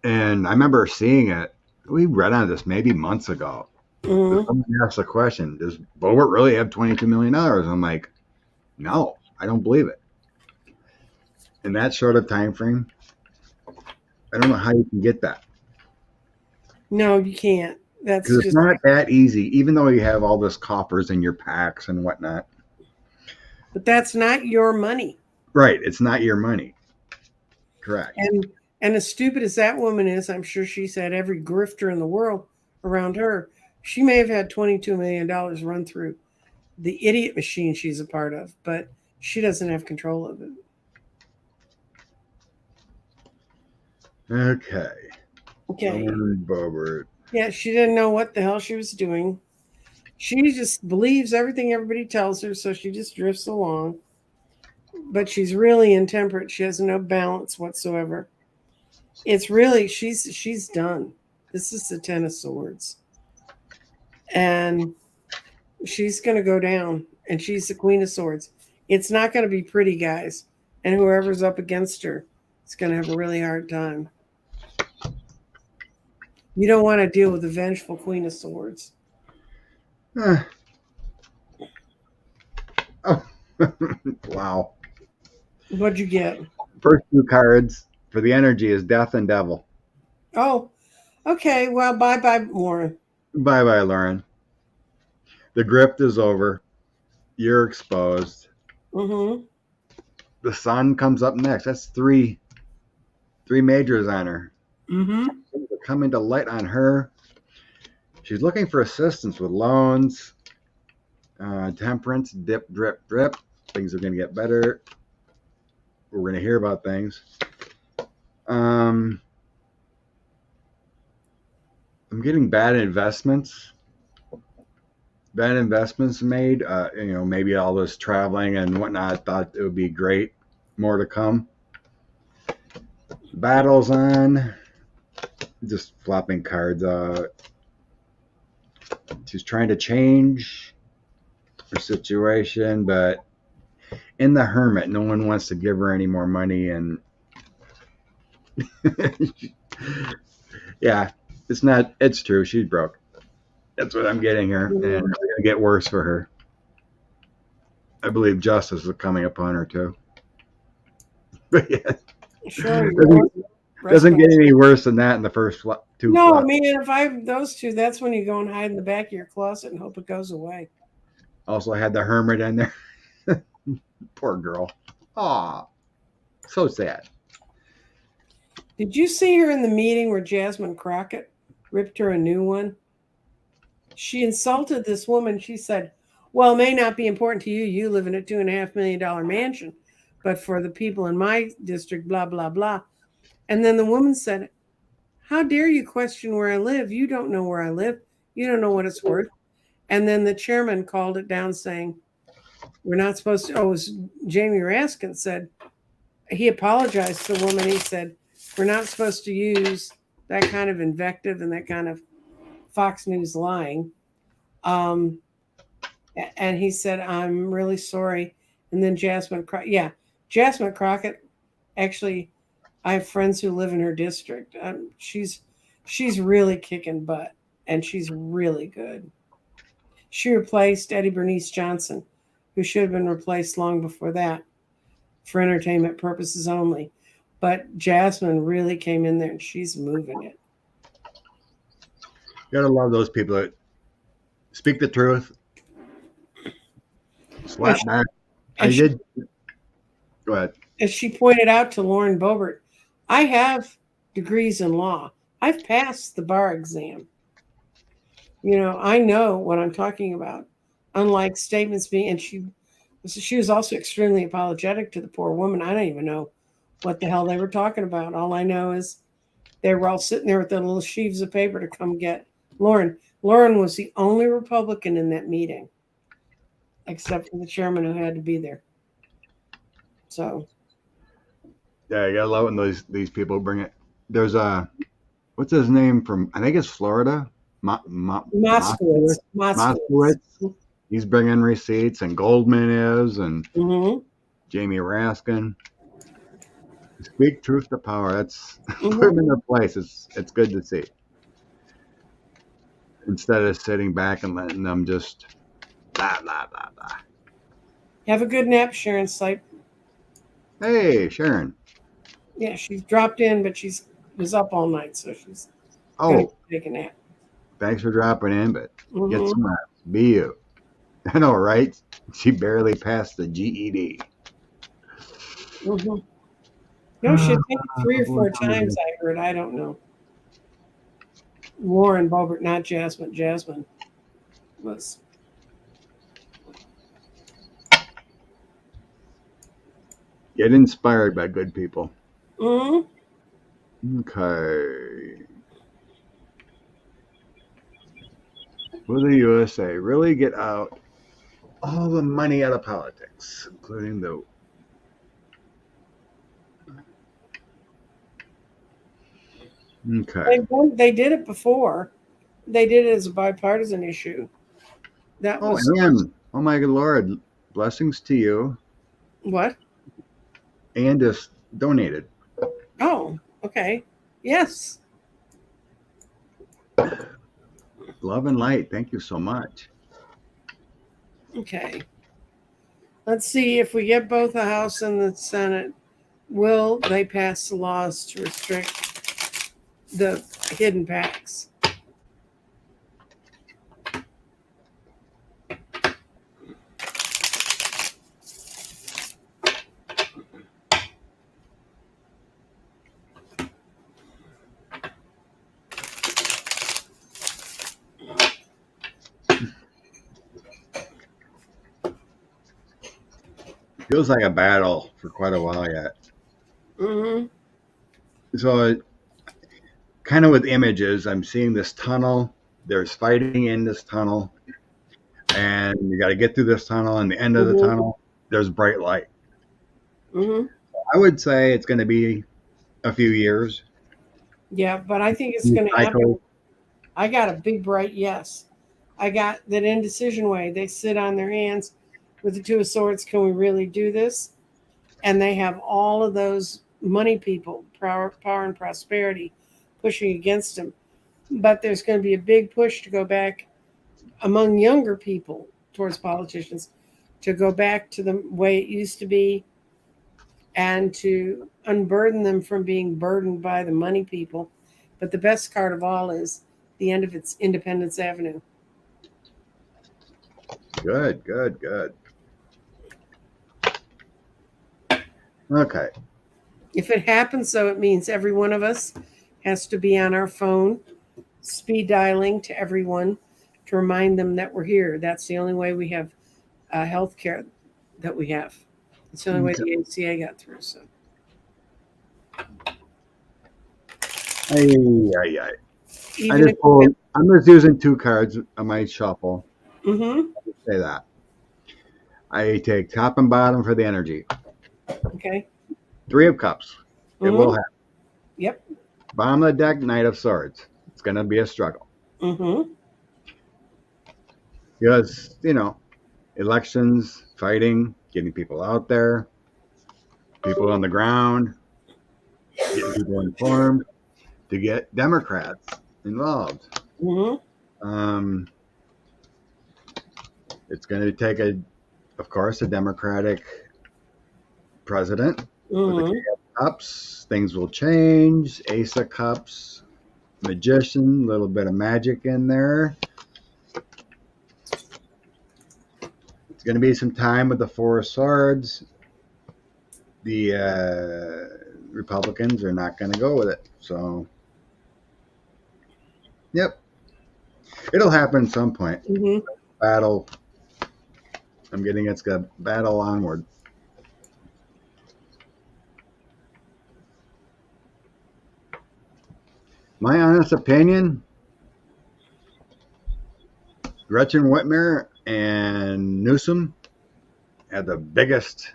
And I remember seeing it. We read on this maybe months ago. Mm-hmm. Somebody asked the question, does Boebert really have $22 million? I'm like, no, I don't believe it. In that short of time frame, I don't know how you can get that. No, you can't. That's Because it's just not that easy, even though you have all this coppers in your packs and whatnot. But that's not your money. Right. It's not your money. Correct. And as stupid as that woman is, I'm sure she's had every grifter in the world around her. She may have had $22 million run through the idiot machine she's a part of, but she doesn't have control of it. Okay. Okay. Boebert. Yeah, she didn't know what the hell she was doing. She just believes everything everybody tells her, so she just drifts along. But she's really intemperate. She has no balance whatsoever. It's really she's done. This is the Ten of Swords. And she's going to go down, and she's the Queen of Swords. It's not going to be pretty, guys. And whoever's up against her is going to have a really hard time. You don't want to deal with the vengeful Queen of Swords. Oh. Wow. What'd you get? First two cards for the energy is Death and Devil. Oh, okay. Well, bye-bye, Lauren. Bye-bye, Lauren. The grift is over. You're exposed. Mm-hmm. The sun comes up next. That's three majors on her. Mm-hmm. They're coming to light on her. She's looking for assistance with loans, temperance, dip, drip, drip. Things are going to get better. We're going to hear about things. I'm getting bad investments. Bad investments made. Maybe all this traveling and whatnot. I thought it would be great. More to come. Battles on. Just flopping cards. She's trying to change her situation, but in the Hermit, no one wants to give her any more money, and yeah, it's true. She's broke. That's what I'm getting here, and it's going to get worse for her. I believe justice is coming upon her too. But yeah, Sure. doesn't get any worse than that in the first two. No, flops. man, if I have those two, that's when you go and hide in the back of your closet and hope it goes away. Also, I had the Hermit in there. Poor girl. Aw, so sad. Did you see her in the meeting where Jasmine Crockett ripped her a new one? She insulted this woman. She said, well, it may not be important to you. You live in a $2.5 million mansion, but for the people in my district, blah, blah, blah. And then the woman said, how dare you question where I live? You don't know where I live. You don't know what it's worth. And then the chairman called it down saying, we're not supposed to. Oh, it was Jamie Raskin said, he apologized to the woman. He said, we're not supposed to use that kind of invective and that kind of Fox News lying. And he said, I'm really sorry. And then Jasmine Crockett, actually, I have friends who live in her district. She's really kicking butt, and she's really good. She replaced Eddie Bernice Johnson, who should have been replaced long before that for entertainment purposes only. But Jasmine really came in there, and she's moving it. You gotta love those people that speak the truth. Slap back. Go ahead. As she pointed out to Lauren Boebert, I have degrees in law. I've passed the bar exam. I know what I'm talking about. Unlike statements being, and she was also extremely apologetic to the poor woman. I don't even know what the hell they were talking about. All I know is they were all sitting there with their little sheaves of paper to come get Lauren. Lauren was the only Republican in that meeting, except for the chairman who had to be there. So. Yeah, you gotta love when these people bring it. There's what's his name from? I think it's Florida. Moskowitz. He's bringing receipts, and Goldman is, and Jamie Raskin. Speak truth to power. That's put them in their place. It's good to see. Instead of sitting back and letting them just blah blah blah blah. Have a good nap, Sharon Sipe. Hey, Sharon. Yeah, she's dropped in, but she was up all night, so she's take a nap. Thanks for dropping in, but get some rest. Be you. I know, right? She barely passed the GED. Mm-hmm. No, she had taken 3 or 4 times. I heard. I don't know. Warren Boebert, not Jasmine. Jasmine was. Get inspired by good people. Mm-hmm. Okay. Will the USA really get out all the money out of politics, including the... Okay. They did it before. They did it as a bipartisan issue. That Oh, was and oh my good Lord, blessings to you. what? And just donated. Oh, okay. Yes. Love and light. Thank you so much. Okay. Let's see if we get both the House and the Senate. Will they pass the laws to restrict the hidden PACs? Feels like a battle for quite a while yet. Mm-hmm. So, kind of with images, I'm seeing this tunnel. There's fighting in this tunnel. And you got to get through this tunnel. And the end of the tunnel, there's bright light. Mm-hmm. I would say it's going to be a few years. Yeah, but I think it's going to happen. I got a big bright yes. I got that indecision way. They sit on their hands with the Two of Swords. Can we really do this? And they have all of those money people, power and prosperity, pushing against them. But there's going to be a big push to go back among younger people towards politicians, to go back to the way it used to be and to unburden them from being burdened by the money people. But the best card of all is the end of its Independence Avenue. Good, good, good. Okay. If it happens, so it means every one of us has to be on our phone, speed dialing to everyone to remind them that we're here. That's the only way we have health care that we have. It's the only way the ACA got through. So. I'm just using 2 cards on my shuffle. Mm-hmm. Say that. I take top and bottom for the energy. Okay. 3 of Cups. It will happen. Yep. Bottom of the deck, Knight of Swords. It's going to be a struggle. Mm-hmm. Because, elections, fighting, getting people out there, people on the ground, getting people informed, to get Democrats involved. Mm-hmm. It's going to take, of course, a Democratic president. With the King of Cups, things will change. Ace of Cups, Magician, a little bit of magic in there. It's going to be some time with the 4 of Swords. The Republicans are not going to go with it. So, yep. It'll happen at some point. Mm-hmm. Battle. I'm getting it's got battle onward. My honest opinion, Gretchen Whitmer and Newsom had the biggest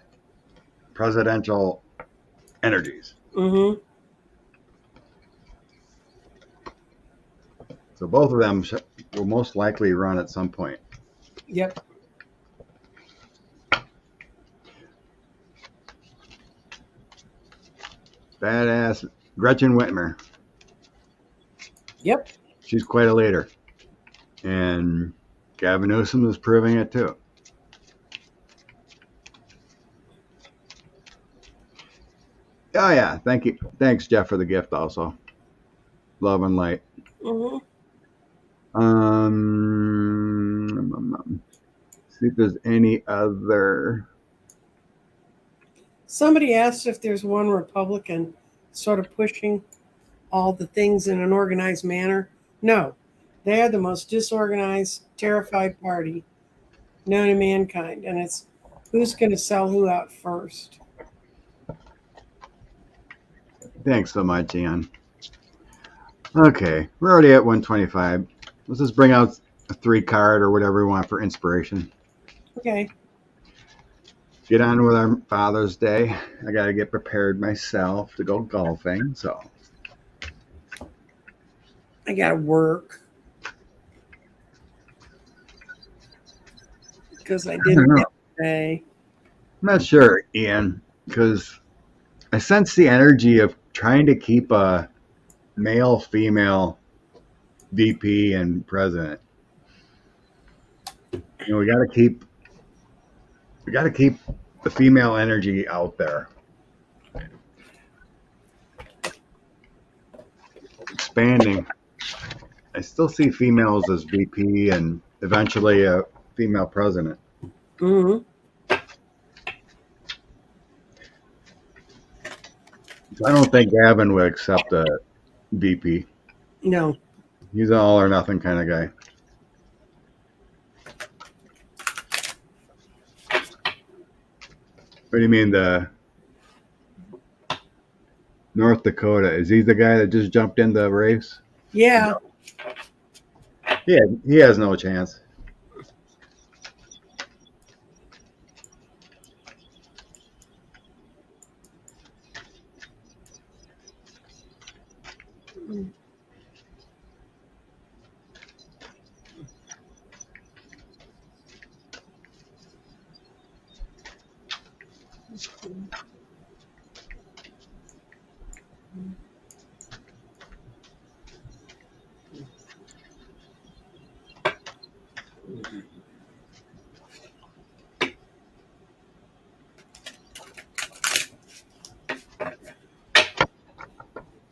presidential energies. Mm-hmm. So both of them will most likely run at some point. Yep. Badass Gretchen Whitmer. Yep. She's quite a leader. And Gavin Newsom is proving it too. Oh yeah, thank you. Thanks, Jeff, for the gift also. Love and light. Mm-hmm. See See if there's any other. Somebody asked if there's one Republican sort of pushing all the things in an organized manner. No, they are the most disorganized, terrified party known to mankind, and it's who's going to sell who out first. Thanks so much, Ian. Okay, we're already at 125. Let's just bring out a 3 card or whatever we want for inspiration. Okay. Get on with our Father's Day. I got to get prepared myself to go golfing, so. I got to work because I didn't yesterday. I'm not sure, Ian, because I sense the energy of trying to keep a male-female VP and president. You know, we got to keep the female energy out there. Expanding. I still see females as VP and eventually a female president. Mm-hmm. I don't think Gavin would accept a VP. No. He's an all or nothing kind of guy. What do you mean, the North Dakota? Is he the guy that just jumped in the race? Yeah. Yeah, he has no chance.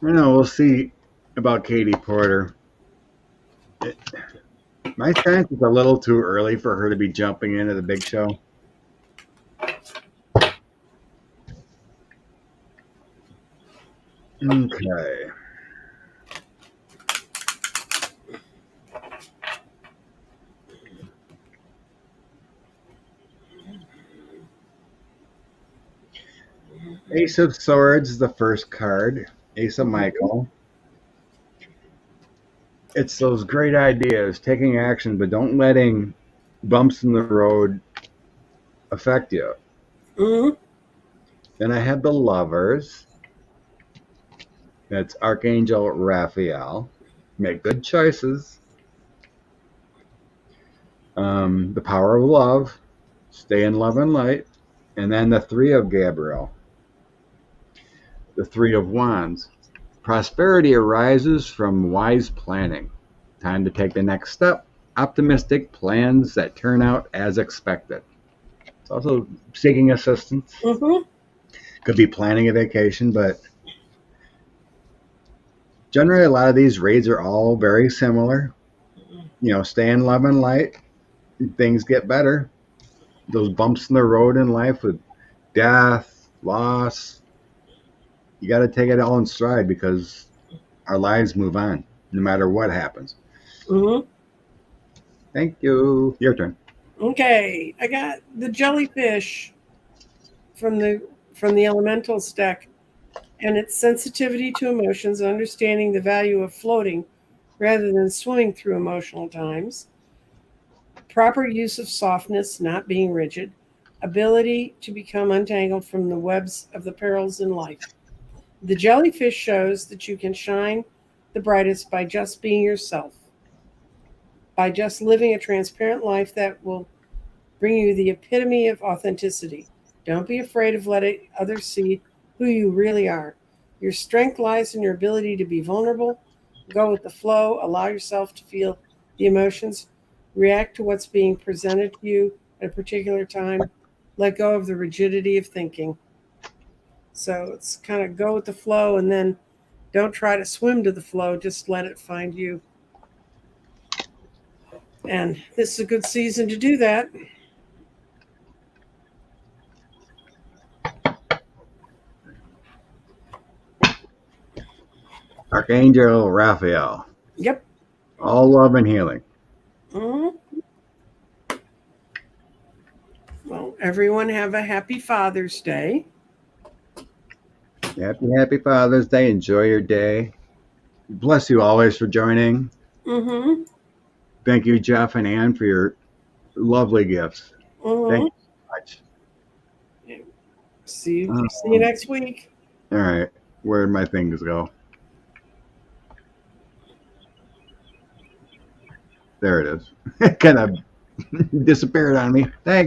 I know, we'll see about Katie Porter. My sense is a little too early for her to be jumping into the big show. Okay. Ace of Swords is the first card. Ace of Michael. It's those great ideas, taking action, but don't letting bumps in the road affect you. Mm-hmm. Then I have the Lovers. That's Archangel Raphael. Make good choices. The Power of Love. Stay in love and light. And then the Three of Gabriel. The Three of Wands. Prosperity arises from wise planning. Time to take the next step. Optimistic plans that turn out as expected. It's also seeking assistance. Mm-hmm. Could be planning a vacation, but generally a lot of these reads are all very similar. You know, stay in love and light. Things get better. Those bumps in the road in life with death, loss, you got to take it all in stride because our lives move on no matter what happens. Mm-hmm. Thank you. Your turn. Okay, I got the jellyfish from the elementals deck, and its sensitivity to emotions, understanding the value of floating rather than swimming through emotional times, proper use of softness, not being rigid, ability to become untangled from the webs of the perils in life. The jellyfish shows that you can shine the brightest by just being yourself, by just living a transparent life that will bring you the epitome of authenticity. Don't be afraid of letting others see who you really are. Your strength lies in your ability to be vulnerable, go with the flow, allow yourself to feel the emotions, react to what's being presented to you at a particular time, let go of the rigidity of thinking. So it's kind of go with the flow and then don't try to swim to the flow, just let it find you. And this is a good season to do that. Archangel Raphael. Yep. All love and healing. Mhm. Well, everyone have a happy Father's Day. Happy Father's Day. Enjoy your day. Bless you always for joining. Mm-hmm. Thank you, Jeff and Ann, for your lovely gifts. Thank Mm-hmm. you so much. See you next week. All right. Where'd my things go? There it is. It kind of disappeared on me. Thanks.